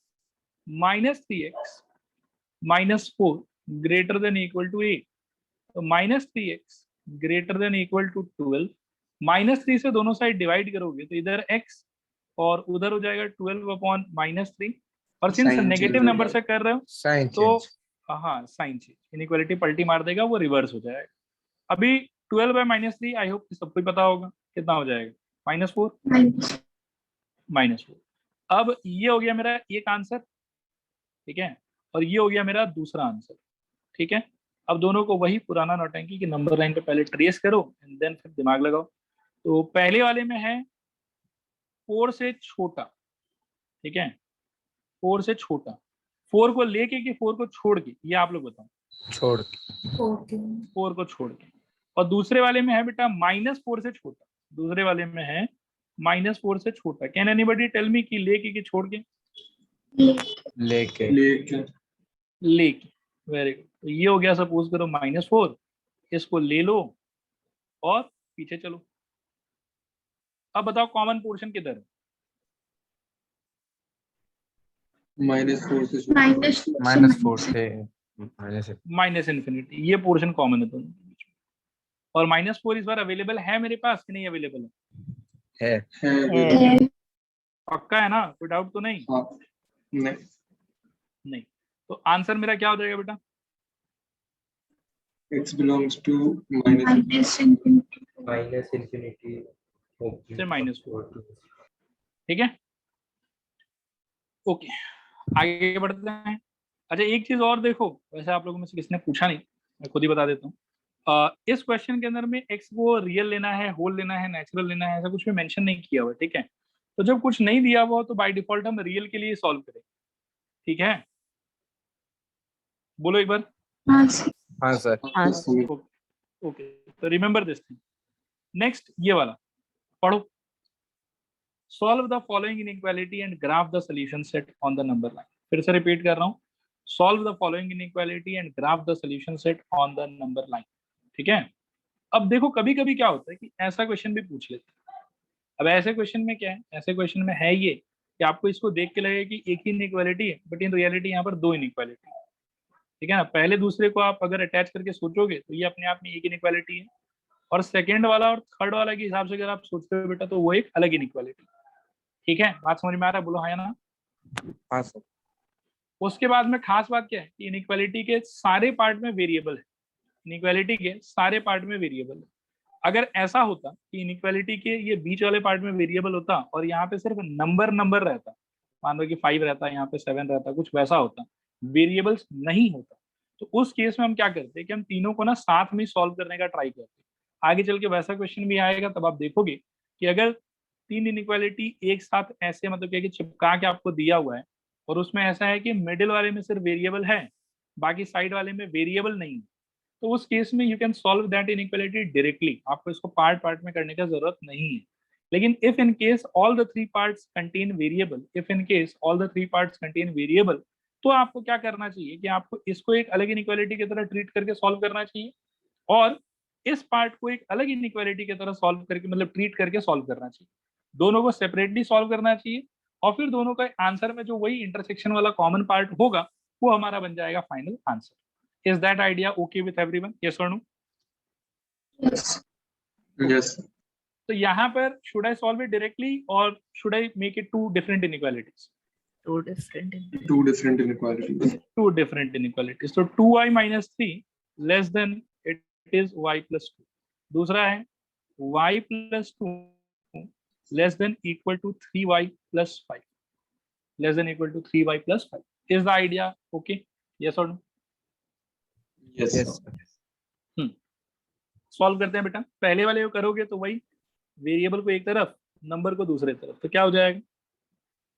minus 3x minus 4 greater than equal to 8, तो minus 3x greater than equal to 12, minus 3 से दोनों साइड डिवाइड करोगे तो इधर x और उधर हो जाएगा 12 अपॉन माइनस 3, और since Sign negative change number से कर रहे हो साइन तो चेंज। हाँ साइन चेंज, इनइक्वालिटी पलटी मार देगा, वो रिवर्स हो जाएगा। अभी 12 बाय माइनस 3 आई होप सबको पता होगा कितना हो जाएगा, माइनस 4, माइनस 4। अब ये हो गया मेरा एक आंसर, ठीक है, और ये हो गया मेरा दूसरा आंसर, ठीक है। अब दोनों को वही पुराना नौटंकी की नंबर लाइन पे पहले ट्रेस करो एंड देन फिर दिमाग लगाओ। तो पहले वाले में है 4 से छोटा, ठीक है, 4 से छोटा, 4 को लेके कि 4 को छोड़ के, ये आप लोग बताओ। छोड़। ओके 4 को छोड़ के। और दूसरे वाले में है बेटा माइनस 4 से छोटा, दूसरे वाले में है माइनस 4 से छोटा। कैन एनीबॉडी टेल मी कि लेके कि छोड़ के? लेके। लेके। लेके, वेरी गुड। तो ये हो गया, सपोज करो माइनस 4, इसको ले लो और पीछे चलो। अब बताओ कॉमन पोर्शन किधर है? -4 से -4 से माइनस। माइनस इन्फिनिटी, ये पोर्शन कॉमन है दोनों के बीच में। और माइनस 4 इस बार अवेलेबल है मेरे पास कि नहीं अवेलेबल है? है। पक्का है ना, कोई डाउट तो नहीं? हाँ, नहीं। नहीं। तो आंसर मेरा क्या हो जाएगा बेटा? X belongs to minus infinity से -4, ठीक है, ओके, आगे बढ़ते हैं। अच्छा एक चीज और देखो, वैसे आप लोगों में से किसने पूछा नहीं, मैं खुद ही बता देता हूँ। इस क्वेश्चन के अंदर में x को रियल लेना है, होल लेना है, नेचुरल लेना है, ऐसा कुछ भी मेंशन नहीं किया हुआ, ठीक है। तो जब कुछ नहीं दिया हुआ तो बाय डिफॉल्ट हम रियल के लिए सॉल्व करें, ठीक है, बोलो एक बार। हाँ सर। ओके, तो रिमेंबर दिस थिंग। नेक्स्ट ये वाला पढ़ो, solve the following inequality and graph the solution set on the number line. फिर से रिपीट कर रहा हूँ, solve the following inequality and graph the solution set on the number line, ठीक है। अब देखो कभी कभी क्या होता है कि ऐसा क्वेश्चन भी पूछ लेते हैं। अब ऐसे क्वेश्चन में क्या है, ऐसे क्वेश्चन में है ये कि आपको इसको देख के लगेगा कि एक ही इनइक्वालिटी है, बट इन रियलिटी यहाँ पर दो इनइक्वालिटी है, ठीक है ना। पहले दूसरे को आप अगर अटैच करके सोचोगे तो ये अपने आप में एक इनइक्वालिटी है, और सेकेंड वाला और थर्ड वाला के हिसाब से अगर आप सोचते हो बेटा तो वो एक अलग इनइक्वालिटी, ठीक है। बात समझ में आ रहा है, बोलो हाँ या ना? हाँ सर। उसके बाद में खास बात क्या है कि इनइक्वालिटी के सारे पार्ट में वेरिएबल है, इनइक्वालिटी के सारे पार्ट में वेरिएबल है। अगर ऐसा होता कि इनइक्वालिटी के ये बीच वाले पार्ट में वेरिएबल होता और यहाँ पे सिर्फ नंबर रहता, मान लो कि 5 रहता, यहाँ पे 7 रहता, कुछ वैसा होता, वेरिएबल्स नहीं होता, तो उस केस में हम क्या करते हैं कि हम तीनों को ना साथ में सॉल्व करने का ट्राई करते हैं। आगे चल के वैसा क्वेश्चन भी आएगा, तब आप देखोगे कि अगर 3 इनइक्वालिटी एक साथ ऐसे मतलब क्या कि चिपका के आपको दिया हुआ है, और उसमें ऐसा है कि मिडिल वाले में सिर्फ वेरिएबल है, बाकी साइड वाले में वेरिएबल नहीं है, तो उस केस में you can solve that inequality directly, आपको इसको पार्ट पार्ट में करने का जरूरत नहीं है। लेकिन if in case all the 3 parts contain variable, if in case all the 3 parts contain variable, तो आपको क्या करना चाहिए कि आपको इसको एक अलग इनइक्वालिटी की तरह ट्रीट करके सॉल्व करना चाहिए, और इस पार्ट को एक अलग इनइक्वालिटी की तरह सॉल्व करके मतलब ट्रीट करके सॉल्व करना चाहिए। दोनों को सेपरेटली सॉल्व करना चाहिए, और फिर दोनों का आंसर में जो वही इंटरसेक्शन वाला कॉमन पार्ट होगा वो हमारा बन जाएगा final answer. Is that idea okay with everyone? Yes और नो? Yes. तो यहाँ पर should I solve it directly और should I make it two different inequalities? Two different inequalities. Two different inequalities. So 2y minus 3 less than it is y plus 2. दूसरा है y plus 2 less than equal to 3y plus 5. less than equal to 3y plus 5. Is the idea okay? Yes or no? Yes, Yes, sir. sir. Solve करते हैं बेटा। पहले वाले को करोगे तो वही वेरिएबल को एक तरफ, नंबर को दूसरे तरफ, तो क्या हो जाएगा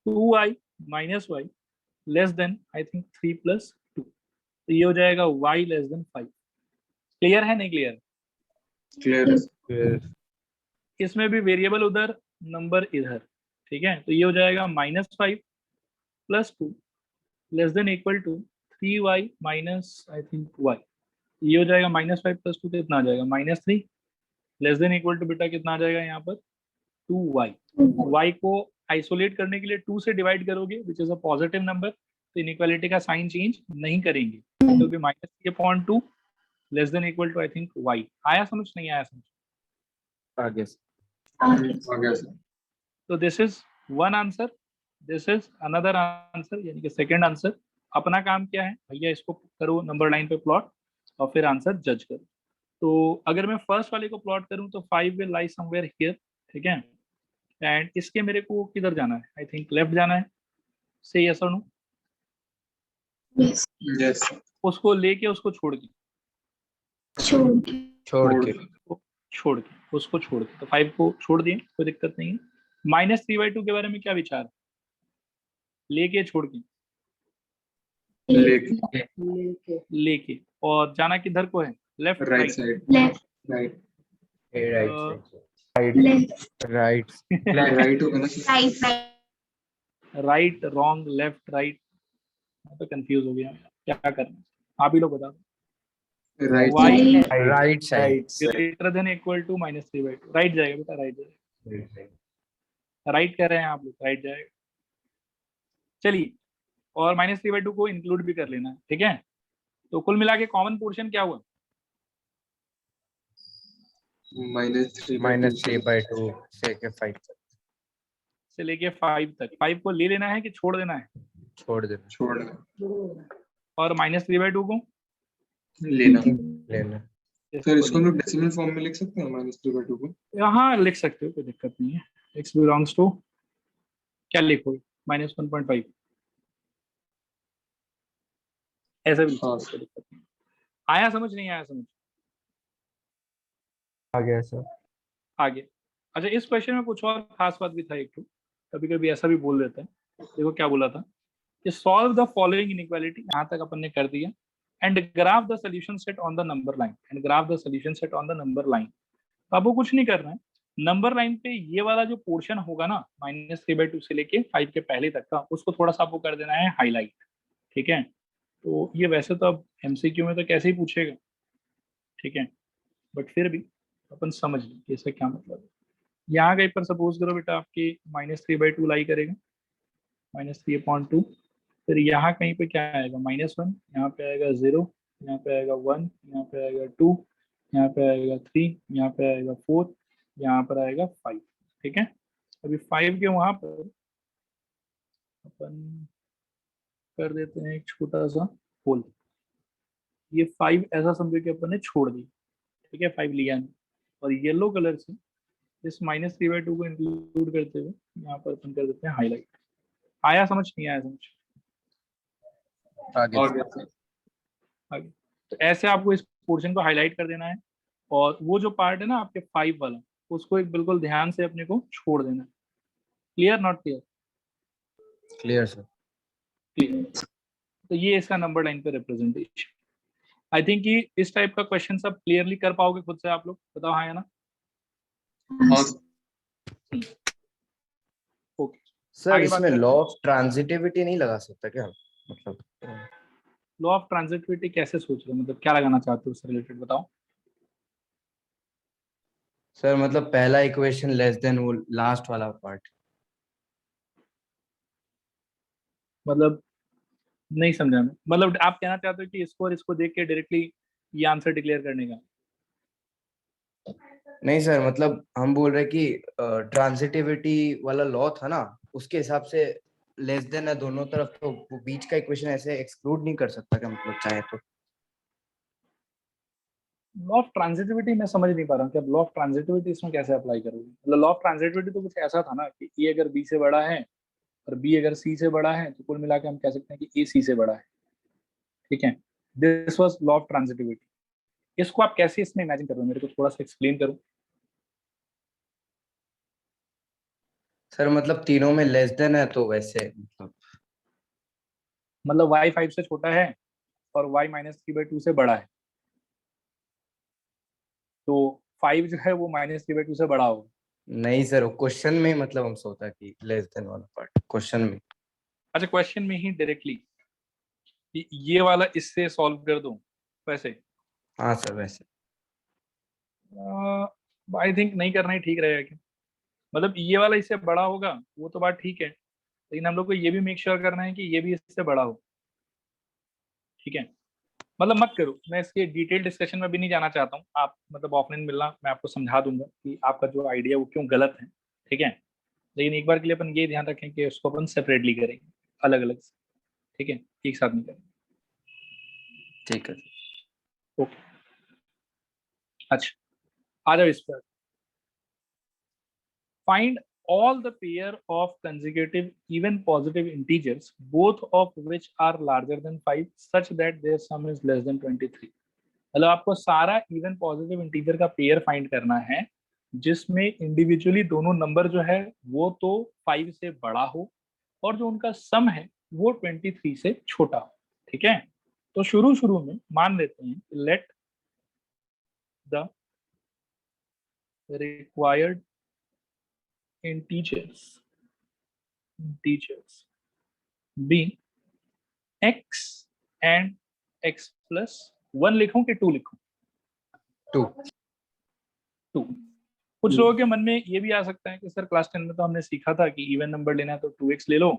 2y minus y less than I think 3 plus 2, तो ये हो जाएगा y लेस देन 5। क्लियर है नहीं क्लियर? Clear है. Clear. इसमें भी वेरिएबल उधर, नंबर इधर, ठीक है, तो ये हो जाएगा -5 plus 2 less than equal to 3y minus I think y, ये हो जाएगा -5 प्लस 2 कितना आ जाएगा -3 लेस देन इक्वल टू बेटा कितना आ जाएगा यहाँ पर 2y। y को आइसोलेट करने के लिए 2 से डिवाइड करोगे which is a positive number, तो इनइक्वालिटी का साइन चेंज नहीं करेंगे, तो भी -3/2 less than equal to I think y। आया समझ नहीं आया समझ? आगे से. आ गया सर. तो this is one answer, this is another answer, यानी कि सेकंड आंसर। अपना काम क्या है भैया, इसको करो नंबर लाइन पे प्लॉट और फिर आंसर जज करो। तो अगर मैं फर्स्ट वाले को प्लॉट करूं तो 5 विल लाई समवेयर हियर, ठीक है, एंड इसके मेरे को किधर जाना है, आई थिंक लेफ्ट जाना है, से यस और नो? Yes. Yes. उसको लेके उसको छोड़ के, Sure. छोड़ के. उसको छोड़ के, तो 5 को छोड़ दिए, कोई दिक्कत नहीं है। -3/2 के बारे में क्या विचार है? लेके छोड़ के? लेके और जाना किधर को है, left Right side. Left. Right. Right. Left. Right. Right होगा ना sir? Right. Right. Right, wrong, left, right, मैं तो कंफ्यूज हो गया, क्या करना है आप ही लोग बता दो। Right. y Right side. Greater than equal to -3/2, right जाएगा बेटा, राइट जाएगा, राइट कर रहे हैं आप लोग, राइट जाएगा। चलिए, और -3/2 को इंक्लूड भी कर लेना है, ठीक है। तो कुल मिला के कॉमन पोर्शन क्या हुआ? -3/2 से के 5 तक से लेके 5 तक, 5 को ले लेना है कि छोड़ देना है? छोड़ देना. छोड़ना. और -3/2 को लेना. लेना. सर इसको हम लोग डेसिमल फॉर्म में लिख सकते हैं -3/2 को? यहाँ लिख सकते हो, कोई दिक्कत नहीं है। x बिलोंग्स टू क्या लिखोगे, -1.5 ऐसा भी लिख सकते हो, कोई दिक्कत नहीं। आया समझ नहीं आया समझ? आ गया सर. आगे अच्छा, इस क्वेश्चन में कुछ और खास बात भी था एक तो, कभी कभी ऐसा भी बोल देता है। देखो क्या बोला था कि सॉल्व द फॉलोइंग इनइक्वालिटी, यहाँ तक अपन ने कर दिया, and graph the solution set on the number line, and graph the solution set on the number line. तो आपको कुछ नहीं करना है, नंबर लाइन पे ये वाला जो पोर्शन होगा ना -3/2 से लेके 5 के पहले तक का, उसको थोड़ा सा आपको कर देना है हाईलाइट, ठीक है। तो ये वैसे तो अब MCQ में तो कैसे ही पूछेगा, ठीक है, बट फिर भी अपन समझ लें कि इसका क्या मतलब है। यहाँ कहीं पर सपोज करो बेटा आपकी -3/2 लाई करेगा, -3/2, फिर यहाँ कहीं पे क्या आएगा -1, यहाँ पे आएगा 0, यहाँ पे आएगा 1, यहाँ पे आएगा 2, यहाँ पे आएगा 3, यहाँ पे आएगा 4, यहाँ पर आएगा 5, ठीक है। अभी 5 के वहाँ पर अपन कर देते हैं एक छोटा सा होल, ये 5 ऐसा समझो कि अपन ने छोड़ दी, ठीक है, 5 लिया नहीं, और येलो कलर से इस -3/2 को इंक्लूड करते हुए यहाँ पर अपन कर देते हैं हाईलाइट। आया समझ नहीं आया समझ? आगे. आगे तो ऐसे आपको इस पोर्शन को हाईलाइट कर देना है, और वो जो पार्ट है ना आपके 5 वाला, उसको एक बिल्कुल ध्यान से अपने को छोड़ देना है। Clear not clear? Clear sir. Clear. तो ये इसका नंबर लाइन पे रिप्रेजेंटेशन। आई थिंक कि इस टाइप का क्वेश्चन सब क्लियरली कर पाओगे खुद से आप लोग, बताओ हाँ या ना? ओके, सर आगे बात इसमें करते लॉ हैं। ऑफ ट्रांजिटिविटी नहीं लगा सकता क्या, मतलब? लॉ ऑफ ट्रांजिटिविटी कैसे सोच रहे हो, मतलब क्या लगाना चाहते हो उससे रिलेटेड, बताओ। सर मतलब पहला इक्वेशन लेस देन वो लास्ट वाला पार्ट. मतलब नहीं समझा मैं, मतलब आप कहना चाहते हो कि इसको और इसको देख के डायरेक्टली ये आंसर डिक्लेयर करने का? नहीं सर, मतलब हम बोल रहे कि ट्रांजिटिविटी वाला लॉ था ना, उसके हिसाब से लेस देन है दोनों तरफ, तो वो बीच का इक्वेशन ऐसे एक्सक्लूड नहीं कर सकता क्या, मतलब चाहे तो? लॉ ऑफ ट्रांजिटिविटी मैं समझ नहीं पा रहा हूँ कि अब लॉ ऑफ ट्रांजिटिविटी इसमें कैसे अप्लाई करोगे। मतलब लॉ ऑफ ट्रांजिटिविटी तो कुछ ऐसा था ना कि ए अगर बी से बड़ा है और बी अगर सी से बड़ा है तो कुल मिला के हम कह सकते हैं कि ए सी से बड़ा है। ठीक है, this was law of transitivity. इसको आप कैसे इसमें इमेजिन कर रहे हो, मेरे को थोड़ा सा एक्सप्लेन करो। सर मतलब तीनों में लेस देन है तो वैसे मतलब y 5 से छोटा है और y -3/2 से बड़ा है, तो 5 जो है वो -3/2 से बड़ा होगा। नहीं सर, क्वेश्चन में मतलब हम सोचा कि लेस देन वाला पार्ट क्वेश्चन में। अच्छा, क्वेश्चन में ही डायरेक्टली ये वाला इससे सॉल्व कर दूं वैसे? हाँ सर वैसे आई थिंक नहीं करना ही ठीक रहेगा क्या? मतलब ये वाला इससे बड़ा होगा वो तो बात ठीक है, लेकिन हम लोग को ये भी मेक श्योर करना है कि ये भी इससे बड़ा हो। ठीक है, मतलब मत करो, मैं इसके डिटेल डिस्कशन में भी नहीं जाना चाहता हूँ। आप मतलब ऑफलाइन मिलना, मैं आपको समझा दूंगा कि आपका जो आइडिया वो क्यों गलत है। ठीक है, लेकिन एक बार के लिए अपन ये ध्यान रखें कि उसको अपन सेपरेटली करेंगे, अलग अलग से। ठीक है, एक साथ नहीं करेंगे। ठीक है। ओके, अच्छा आ जाओ इस पर। Find all the pair of consecutive even positive integers both of which are larger than 5 such that their sum is less than 23। मतलब आपको सारा इवन पॉजिटिव इंटीजर का पेयर फाइंड करना है जिसमें इंडिविजुअली दोनों नंबर जो है वो तो 5 से बड़ा हो और जो उनका सम है वो 23 से छोटा हो। ठीक है, तो शुरू में मान लेते हैं let the required integers be x and x plus 1 लिखूं कि 2 लिखूं? 2। कुछ लोगों के मन में ये भी आ सकता है कि सर क्लास 10 में तो हमने सीखा था कि इवन नंबर लेना है तो 2x ले लो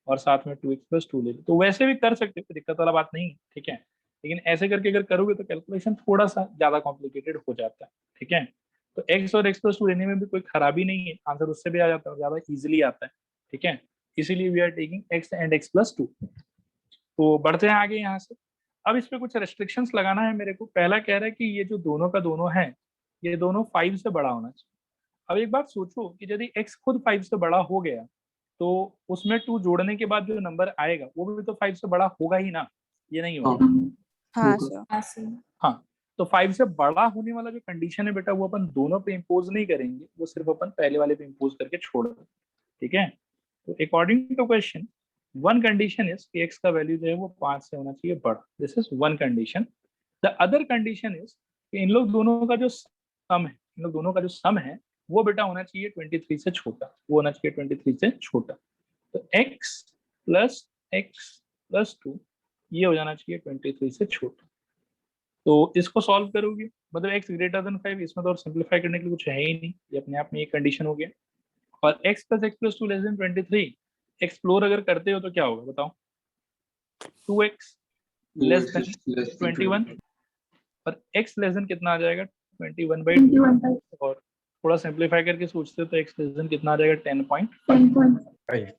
और साथ में 2x plus 2 ले लो, तो वैसे भी कर सकते हो, दिक्कत वाला बात नहीं है। ठीक है, लेकिन ऐसे करके अगर करोगे तो कैलकुलेशन थोड़ा सा ज्यादा कॉम्प्लिकेटेड हो जाता है। ठीक है, तो x और x plus 2 लेने में भी कोई खराबी नहीं है, आंसर उससे भी आ जाता है, ज्यादा इजिली आता है। ठीक है, इसीलिए we are taking x and x plus 2। तो बढ़ते हैं आगे यहाँ से। अब इस पे कुछ रेस्ट्रिक्शंस लगाना है मेरे को। पहला कह रहा है कि ये जो दोनों का दोनों है ये दोनों 5 से बड़ा होना चाहिए। अब एक बात सोचो कि यदि x खुद 5 से बड़ा हो गया तो उसमें 2 जोड़ने के बाद जो नंबर आएगा वो भी तो 5 से बड़ा होगा ही ना, ये नहीं होगा? हाँ होगा। सर। हाँ, तो 5 से बड़ा होने वाला जो कंडीशन है बेटा वो अपन दोनों पे इम्पोज नहीं करेंगे, वो सिर्फ अपन पहले वाले पे इम्पोज करके छोड़ देंगे। ठीक है, तो according to question one condition is कि x का वैल्यू जो है वो 5 से होना चाहिए बड़ा। This is one condition. The other condition is कि इन लोग दोनों का जो सम है वो बेटा होना चाहिए 23 से छोटा, वो होना चाहिए 23 से छोटा। तो x प्लस x प्लस 2 ये हो जाना चाहिए 23 से छोटा। तो इसको सॉल्व करोगे मतलब x ग्रेटर देन 5, इसमें तो और सिंप्लीफाई करने के लिए कुछ है ही नहीं, ये अपने आप में एक कंडीशन हो गया। और x plus x plus 2 less then 23 explore अगर करते हो तो क्या होगा बताओ? 2x लेस देन 21 और x लेस देन कितना आ जाएगा? 21/2। और थोड़ा सिंप्लीफाई करके सोचते हो तो x लेस देन कितना आ जाएगा? 10.5।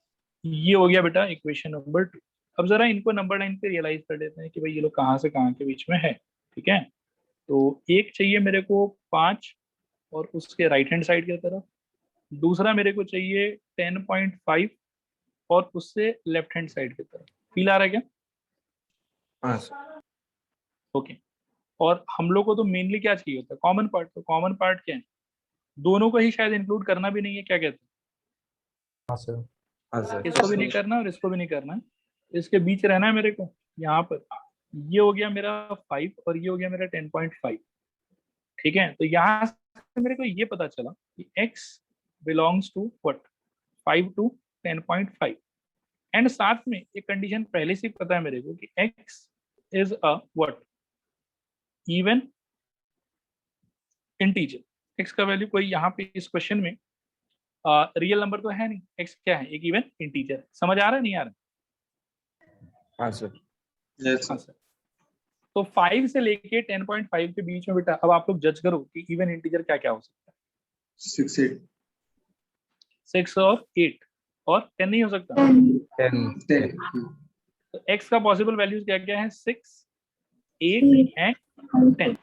ये हो गया बेटा इक्वेशन नंबर 2। अब जरा इनको नंबर लाइन पे रियलाइज कर लेते हैं कि भाई ये लोग कहाँ से कहाँ के बीच में है। ठीक है, तो एक चाहिए मेरे को 5 और उसके राइट हैंड साइड की तरफ, दूसरा मेरे को चाहिए 10.5 और उससे लेफ्ट हैंड साइड की तरफ। फील आ रहा है क्या? हाँ सर। ओके, और हम लोग को तो मेनली क्या चाहिए होता है? Common part. तो कॉमन पार्ट क्या है? दोनों को ही शायद इंक्लूड करना भी नहीं है, क्या कहते हाँ सर। हाँ सर। हैं? इसको भी नहीं करना और इसको भी नहीं करना है, इसके बीच रहना है मेरे को यहाँ पर। ये हो गया मेरा 5 और ये हो गया मेरा 10.5। ठीक है, तो यहाँ से मेरे को ये पता चला कि x belongs to what? 5 to 10.5। And साथ में एक कंडीशन पहले से पता है मेरे को कि x is a what? Even integer. x का वैल्यू कोई यहाँ पे इस क्वेश्चन में रियल नंबर तो है नहीं, x क्या है? एक इवन इंटीजर। समझ आ रहा है नहीं आ रहा? हाँ सर। हाँ सर। तो 5 से लेके 10.5 के बीच में बेटा अब आप लोग जज करो कि इवन इंटीजर क्या क्या हो सकता है? 6 8 6 और 8 और 10 नहीं हो सकता? 10 तो x का पॉसिबल वैल्यूज क्या क्या है? 6 8 एंड 10।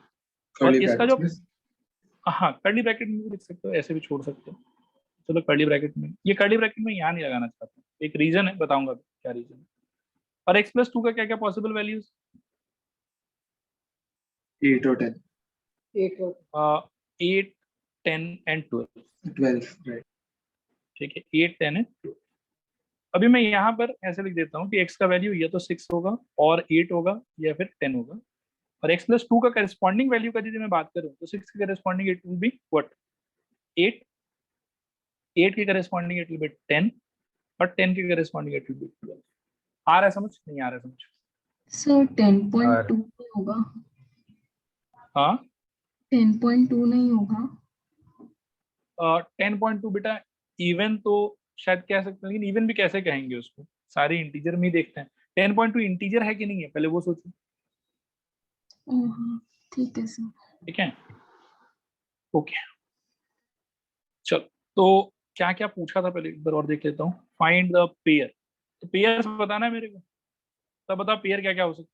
और इसका जो हाँ कर्ली ब्रैकेट में भी लिख सकते हो, ऐसे भी छोड़ सकते हो। चलो कर्ली ब्रैकेट में, ये कर्ली ब्रैकेट में यहाँ नहीं लगाना चाहता, एक रीजन है, बताऊंगा क्या रीजन है। और x+2 का क्या क्या पॉसिबल वैल्यूज? 8 और 10 8, 10 एंड 12। 12 राइट। ठीक है, 8, 10 एंड 12। अभी मैं यहाँ पर ऐसे लिख देता हूँ कि x का वैल्यू या तो 6 होगा और 8 होगा या फिर 10 होगा, और x+2 का करस्पॉन्डिंग वैल्यू का यदि मैं बात करूँ तो 6 के corresponding it will be what? 8, 8 के करस्पॉन्डिंग इट विल बी 10, और 10 के करस्पॉन्डिंग इट विल बी 12। आ रहा है समझ? नहीं आ रहा है समझ? सर 10.2 नहीं होगा, हाँ 10.2 नहीं होगा। 10.2 बेटा इवन तो शायद कह सकते हैं, लेकिन इवन भी कैसे कहेंगे उसको, सारे इंटीजर में ही देखते हैं। 10.2 इंटीजर है कि नहीं है, पहले वो सोचो। हाँ ठीक है सर। ठीक है, ओके चलो। तो क्या क्या पूछा था पहले एक बार और देख लेता हूँ। फाइंड द पेयर, तो पेयर बताना है मेरे को, तब बताओ पेयर क्या क्या हो सकता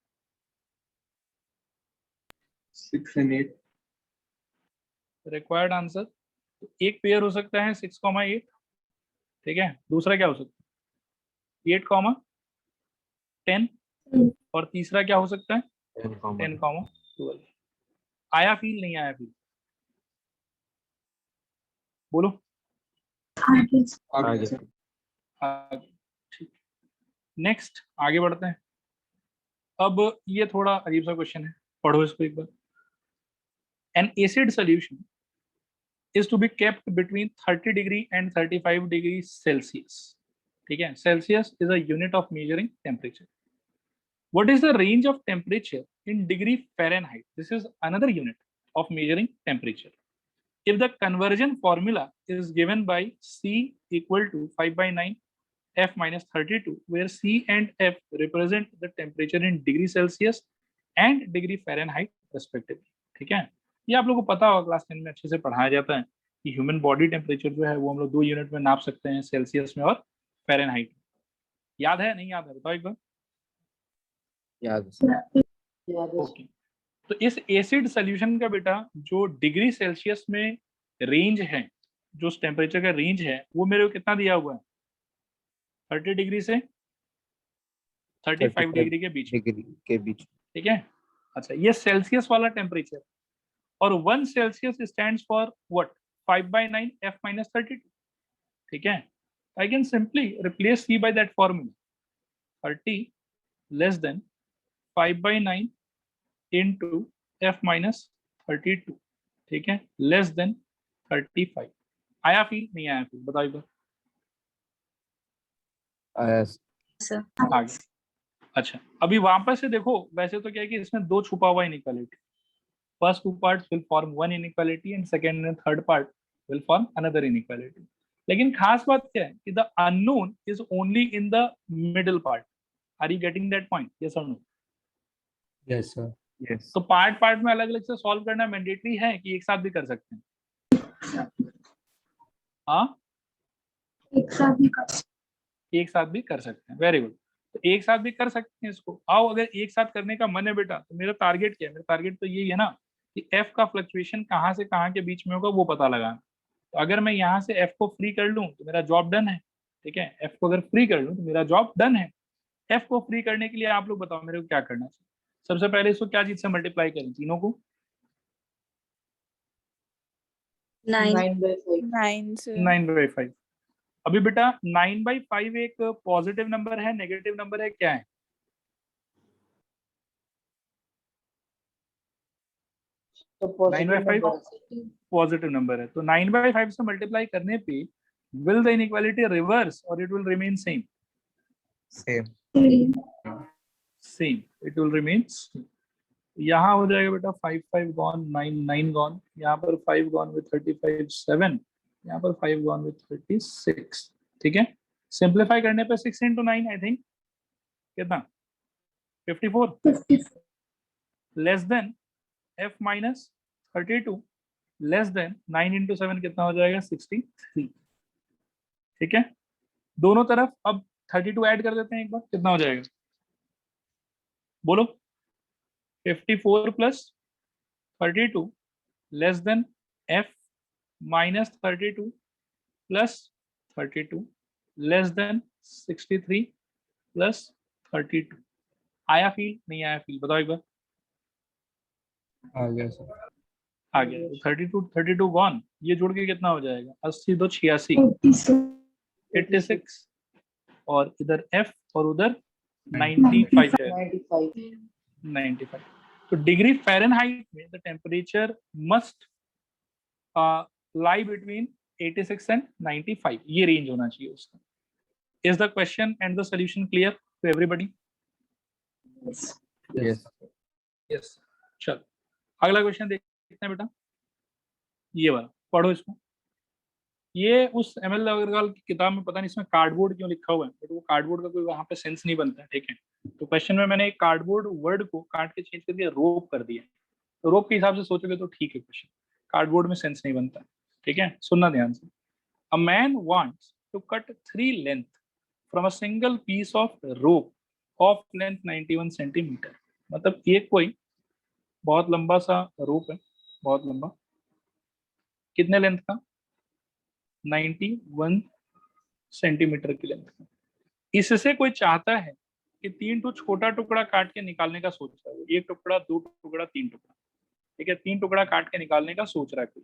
6 and 8 है। रिक्वायर्ड आंसर, तो एक पेयर हो सकता है 6,8, ठीक है। दूसरा क्या हो सकता है 8,10, और तीसरा क्या हो सकता है 10,12। आया फील नहीं आया फील? बोलो। आगे आगे सर। ठीक, नेक्स्ट आगे बढ़ते हैं। अब ये थोड़ा अजीब सा क्वेश्चन है, पढ़ो इसको एक बार। An acid solution is to be kept between 30 degree and 35 degree Celsius. ठीक है, Celsius is a unit of measuring temperature. What is the range of temperature in degree Fahrenheit? This is another unit of measuring temperature. If the conversion formula is given by C equal to 5/9 F minus 32, where C and F represent the temperature in degree Celsius and degree Fahrenheit respectively. ठीक है, ये आप लोगों को पता होगा, class 10 में अच्छे से पढ़ाया जाता है कि ह्यूमन बॉडी टेम्परेचर जो है वो हम लोग 2 यूनिट में नाप सकते हैं, सेल्सियस में और फ़ारेनहाइट में। याद है नहीं याद है, बताओ एक बार। याद ओके, तो इस एसिड सोल्यूशन का बेटा जो डिग्री सेल्सियस में रेंज है, जो टेम्परेचर का रेंज है, वो मेरे को कितना दिया हुआ है? 30 डिग्री से 35 डिग्री के बीच, डिग्री के बीच। ठीक है। अच्छा, ये सेल्सियस वाला टेम्परेचर, और 1 Celsius stands for what? 5/9 F minus 32, ठीक है। I can simply replace C by that formula, 30 less than 5/9 into F minus 32, ठीक है, लेस देन 35। आया फील नहीं आया फील, बताओ एक बार। आगे, अच्छा अभी वापस से देखो, वैसे तो क्या है कि इसमें दो छुपा हुआ inequality, first two parts will form one inequality and second and third part will form another inequality. लेकिन खास बात क्या है कि the unknown is only in the middle part. Are you getting that point? Yes और no? Yes sir. Yes. तो part part में अलग अलग से सॉल्व करना मैंडेटरी है कि एक साथ भी कर सकते हैं? हाँ, एक साथ भी कर एक साथ भी कर सकते हैं, वेरी गुड। तो एक साथ भी कर सकते हैं इसको। आओ, अगर एक साथ करने का मन है बेटा, तो मेरा टारगेट क्या है? मेरा टारगेट तो यही है ना कि एफ का फ्लक्चुएशन कहाँ से कहाँ के बीच में होगा वो पता लगाना। तो अगर मैं यहाँ से एफ को फ्री कर लूँ तो मेरा जॉब डन है, ठीक है। एफ को अगर फ्री कर लूँ तो मेरा जॉब डन है। एफ को फ्री करने के लिए आप लोग बताओ मेरे को क्या करना चाहिए। सबसे पहले इसको क्या चीज से मल्टीप्लाई करें, तीनों को? 9/5। अभी बेटा 9/5 एक पॉजिटिव नंबर है, नेगेटिव नंबर है, क्या है? तो 9/5 पॉजिटिव नंबर है, तो 9/5 से मल्टीप्लाई करने पे विल द इनइक्वालिटी रिवर्स और it will remain same? Same. Same, it will remain. यहाँ हो जाएगा बेटा 5 गॉन, 9 गॉन, यहाँ पर 5 गॉन विद 35 7, यहाँ पर 5 गॉन विद 36, ठीक है। सिंप्लीफाई करने पे 6 into 9 आई थिंक कितना? 54 less than F minus 32 less than 9 into 7 कितना हो जाएगा? 63, ठीक है। दोनों तरफ अब 32 ऐड कर देते हैं एक बार, कितना हो जाएगा बोलो? 54 plus 32 less than F minus 32 plus 32 less than 63 plus 32 आया फील नहीं आया फील बताओ एक बार। आ गया सर। आ गया 32 गॉन, ये जोड़ के कितना हो जाएगा 80 2 86 86 और इधर F और उधर 95 है 95। तो डिग्री फ़ारेनहाइट में the temperature must lie between 86 and 95, ये रेंज होना चाहिए उसका। Is the question and the solution clear to everybody? Yes yes. चलो अगला क्वेश्चन देखते हैं बेटा, ये वाला पढ़ो इसको। ये उस ML अग्रवाल की किताब में पता नहीं इसमें कार्डबोर्ड क्यों लिखा हुआ है, बट वो कार्डबोर्ड का कोई वहां पे सेंस नहीं बनता है, ठीक है। तो क्वेश्चन में मैंने एक कार्डबोर्ड वर्ड को काट के चेंज करके रोप कर दिया, तो रोप के हिसाब से सोचोगे तो ठीक है क्वेश्चन, कार्डबोर्ड में सेंस नहीं बनता, ठीक है। सुनना ध्यान से। A man wants to cut 3 length from a single piece of rope of length 91 centimetre. मतलब ये कोई बहुत लंबा सा रोप है, बहुत लंबा, कितने लेंथ का 91 सेंटीमीटर की लेंथ का। इससे कोई चाहता है कि 3 तो छोटा टुकड़ा काट के निकालने का सोच रहा है, 1 टुकड़ा 2 टुकड़ा 3 टुकड़ा, ठीक है। 3 टुकड़ा काट के निकालने का सोच रहा है कोई,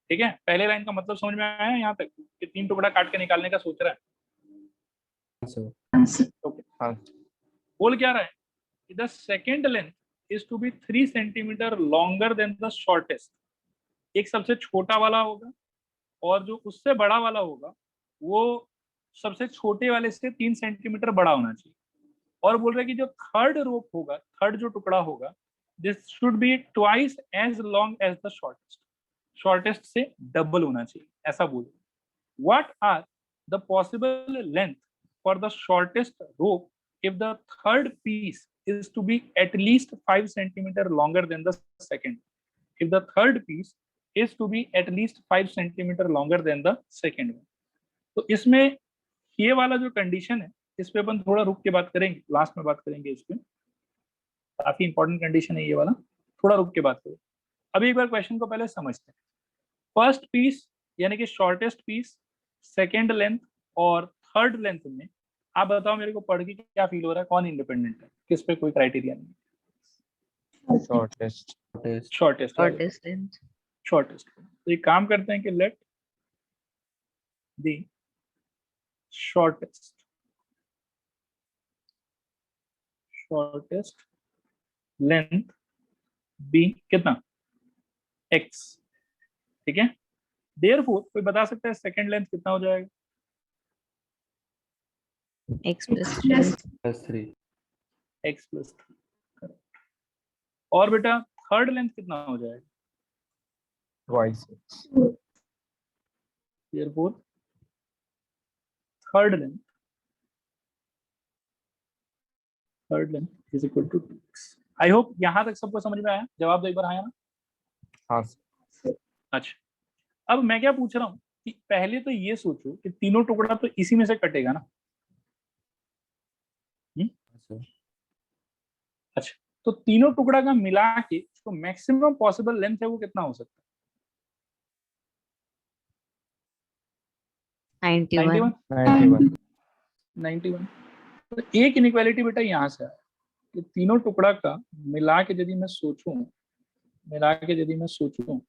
ठीक है। पहले लाइन का मतलब समझ में आया यहाँ तक कि 3 टुकड़ा काट के निकालने का सोच रहा है। Okay. बोल क्या रहा है कि the second length is to be 3 centimetre longer than the shortest. एक सबसे छोटा वाला होगा और जो उससे बड़ा वाला होगा वो सबसे छोटे वाले से 3 सेंटीमीटर बड़ा होना चाहिए। और बोल रहे हैं कि जो थर्ड रोप होगा, थर्ड जो टुकड़ा होगा, this should be twice as long as the shortest, shortest से डबल होना चाहिए, ऐसा बोल रहे हैं। What are the possible length for the shortest rope if the third piece is to be at least 5 centimeter longer than the second? If the third piece is to be at least 5 centimeter longer than the second one. तो इसमें ये वाला जो condition है इस पे अपन थोड़ा रुक के बात करेंगे, लास्ट में बात करेंगे इस पे, काफी इंपॉर्टेंट कंडीशन है ये वाला, थोड़ा रुक के बात करें। अभी एक बार क्वेश्चन को पहले समझते हैं। फर्स्ट पीस यानी कि शॉर्टेस्ट पीस, सेकेंड लेंथ और थर्ड लेंथ में आप बताओ मेरे को पढ़ के क्या फील हो रहा है, कौन इंडिपेंडेंट है, किस पे कोई क्राइटेरिया नहीं? शॉर्टेस्ट। तो एक काम करते हैं कि let the shortest length be कितना x, ठीक है। देयरफॉर कोई बता सकता है सेकंड लेंथ कितना हो जाएगा? x plus 3 x plus 3। और बेटा थर्ड लेंथ कितना हो जाएगा? Twice. Therefore third length is equal to 2x। I hope यहाँ तक सबको समझ में आया, जवाब दो एक बार आया ना? हाँ। अच्छा, अब मैं क्या पूछ रहा हूँ कि पहले तो ये सोचो कि तीनों टुकड़ा तो इसी में से कटेगा ना। अच्छा, तो तीनों टुकड़ा का मिला के जो मैक्सिमम पॉसिबल लेंथ है वो कितना हो सकता है? 91। तो एक इनइक्वालिटी बेटा यहाँ से आया कि तीनों टुकड़ा का मिला के यदि मैं सोचूं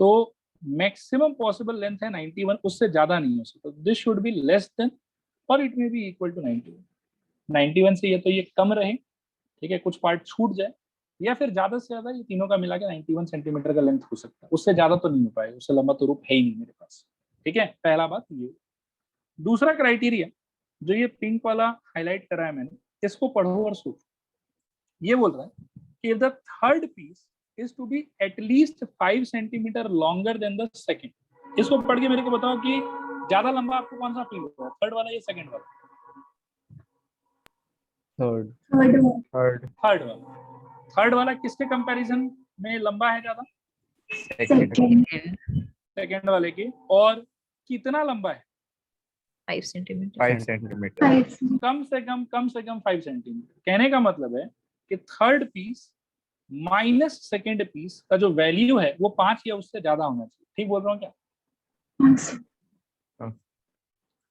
तो मैक्सिमम पॉसिबल लेंथ है 91, उससे ज्यादा नहीं हो सकता। This should be less than और it may be equal to 91 से ये तो ये कम रहे, ठीक है, कुछ पार्ट छूट जाए, या फिर ज्यादा से ज्यादा ये तीनों का मिला के 91 सेंटीमीटर का लेंथ हो सकता है, उससे ज्यादा तो नहीं हो पाएगा, उससे लंबा तो रूप है ही नहीं मेरे पास, ठीक है। पहला बात ये। दूसरा क्राइटेरिया जो ये पिंक वाला हाईलाइट करा है मैंने, इसको पढ़ो और सोचो। ये बोल रहा है कि the third piece is to be at least 5 centimeter longer than the second। इसको पढ़ के मेरे को बताओ कि ज्यादा लंबा आपको कौन सा फील होगा, थर्ड वाला या सेकंड वाला? थर्ड वाला किसके कंपैरिजन में लंबा है ज्यादा? सेकंड वाले के। और कितना लंबा है? 5 सेंटीमीटर। कम से कम 5 सेंटीमीटर। कहने का मतलब है कि third piece minus second piece का जो वैल्यू है वो 5 या उससे ज्यादा होना चाहिए। ठीक बोल रहा हूँ क्या?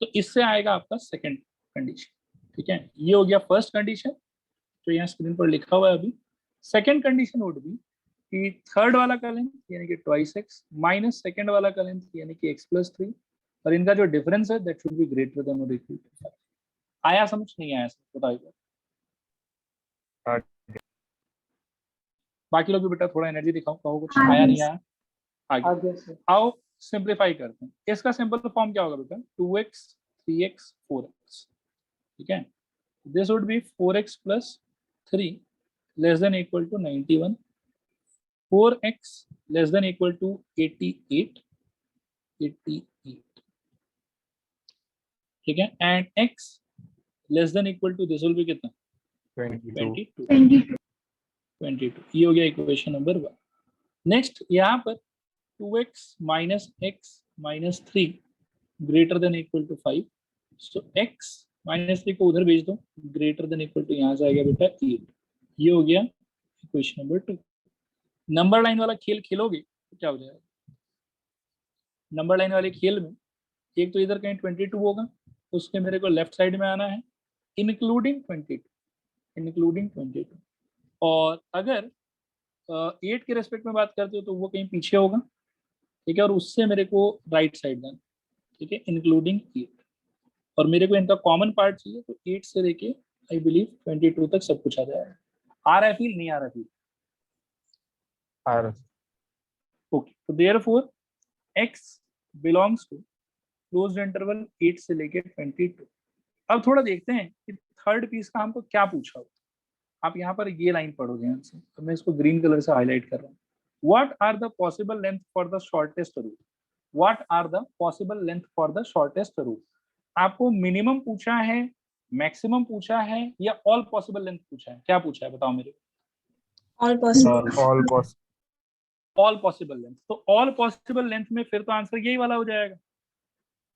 तो इससे आएगा आपका सेकंड कंडीशन, ठीक है। ये हो गया फर्स्ट कंडीशन जो यहाँ स्क्रीन पर लिखा हुआ है अभी। सेकंड कंडीशन वुड बी कि थर्ड वाला का लेंथ यानी कि ट्वाइस एक्स माइनस सेकंड वाला का लेंथ यानी कि x प्लस 3, और इनका जो डिफरेंस है that should be greater than और इक्वल टू 5। आया समझ, नहीं आया समझ, बताइए। बाकी लोग भी बेटा थोड़ा एनर्जी दिखाओ, कहो कुछ आया नहीं आया। आगे आओ सिंप्लीफाई करते हैं। इसका सिंपल फॉर्म क्या होगा बेटा, 2x 3x 4x, ठीक है। This would be 4x plus 3 less than equal to 91, 4x less than equal to 88, ठीक है, and x less than equal to this will be कितना, 22। ये हो गया इक्वेशन नंबर 1। नेक्स्ट यहाँ पर 2x minus x minus 3 greater than equal to 5, so x minus 3 को उधर भेज दो, ग्रेटर देन इक्वल टू यहाँ से आएगा बेटा 8। ये हो गया इक्वेशन नंबर 2। नंबर लाइन वाला खेल खेलोगे तो क्या हो जाएगा, नंबर लाइन वाले खेल में एक तो इधर कहीं 22 होगा, उसके मेरे को लेफ्ट साइड में आना है इंक्लूडिंग 22, और अगर 8 के रेस्पेक्ट में बात करते हो तो वो कहीं पीछे होगा, ठीक है, और उससे मेरे को राइट साइड जाना, ठीक है, इंक्लूडिंग 8, और मेरे को इनका कॉमन पार्ट चाहिए, तो 8 से लेके आई बिलीव 22 तक सब कुछ आ जाएगा। आ रहा है फील, नहीं आ रहा फील? ओके, तो therefore x belongs to closed interval 8 से लेके 22। अब थोड़ा देखते हैं कि थर्ड पीस का हमको क्या पूछा हो। आप यहाँ पर ये लाइन पढ़ोगे आंसर, तो मैं इसको ग्रीन कलर से हाईलाइट कर रहा हूँ। What are the possible length for the shortest root, what are the possible length for the shortest root. आपको मिनिमम पूछा है, मैक्सिमम पूछा है, या ऑल पॉसिबल लेंथ पूछा है? क्या पूछा है बताओ मेरे को? All possible. All possible length. तो ऑल पॉसिबल लेंथ में फिर तो आंसर यही वाला हो जाएगा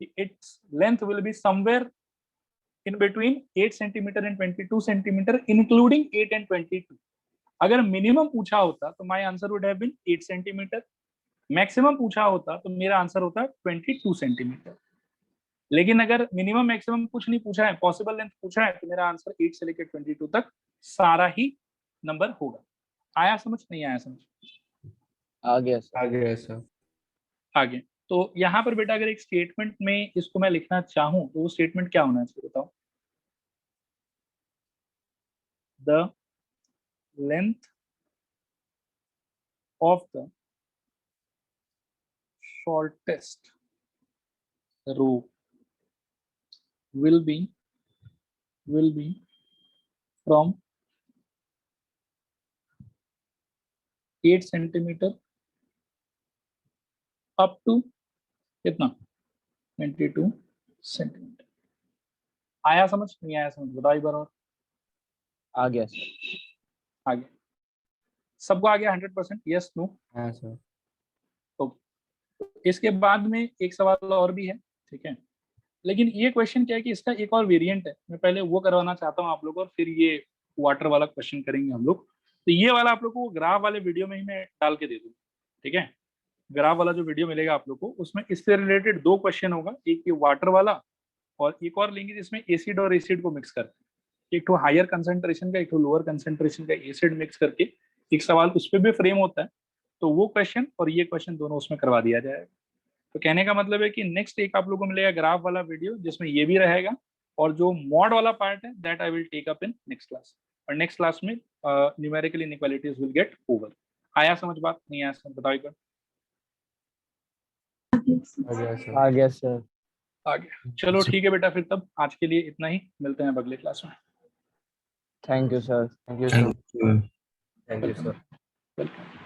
कि its length will be somewhere in between 8 centimeter and 22 centimeter including 8 and 22। अगर मिनिमम पूछा होता तो my answer would have been 8 centimetre, maximum पूछा होता तो मेरा आंसर होता 22 सेंटीमीटर। लेकिन अगर मिनिमम मैक्सिमम कुछ नहीं पूछा है, पॉसिबल लेंथ पूछा है, तो मेरा आंसर 8 से लेकर 22 तक सारा ही नंबर होगा। आया समझ, नहीं आया समझ? आ गया सर। आगे तो यहाँ पर बेटा अगर एक स्टेटमेंट में इसको मैं लिखना चाहूँ तो वो स्टेटमेंट क्या होना चाहिए बताओ? The length of the shortest row will be from 8 centimeter up to कितना 22 सेंटीमीटर। आया समझ, नहीं आया समझ? बताओ एक बार और। आ गया सर। आगे सबको आ गया 100%? Yes no? हाँ सर। ओके, इसके बाद में एक सवाल और भी है, ठीक है, लेकिन ये क्वेश्चन क्या है कि इसका एक और वेरिएंट है। मैं पहले वो करवाना चाहता हूँ आप लोग, और फिर ये वाटर वाला क्वेश्चन करेंगे हम लोग। तो ये वाला आप लोग को ग्राफ वाले वीडियो में ही मैं डाल के दे दूँ, ठीक है। ग्राफ वाला जो वीडियो मिलेगा आप लोग को, उसमें इससे रिलेटेड 2 क्वेश्चन होगा, एक ये वाटर वाला और एक और लेंगे जिसमें एसिड और एसिड को मिक्स करके, एक तो हायर कंसंट्रेशन का, एक तो लोअर कंसंट्रेशन का एसिड मिक्स करके एक सवाल उस पर भी फ्रेम होता है। तो वो क्वेश्चन और ये क्वेश्चन दोनों उसमें करवा दिया जाएगा। तो कहने का मतलब है कि नेक्स्ट एक आप लोगों को मिलेगा ग्राफ वाला वीडियो जिसमें ये भी रहेगा, और जो मॉड वाला पार्ट है that I will take up in next class, और नेक्स्ट क्लास में numerical inequalities will get over. आया समझ बात, नहीं आया समझ? बताओ एक बार। आ गया सर। आ गया, चलो ठीक है बेटा, फिर तब आज के लिए इतना ही, मिलते हैं अगले क्लास में। Thank you sir. Thank you. Thank you sir. Welcome.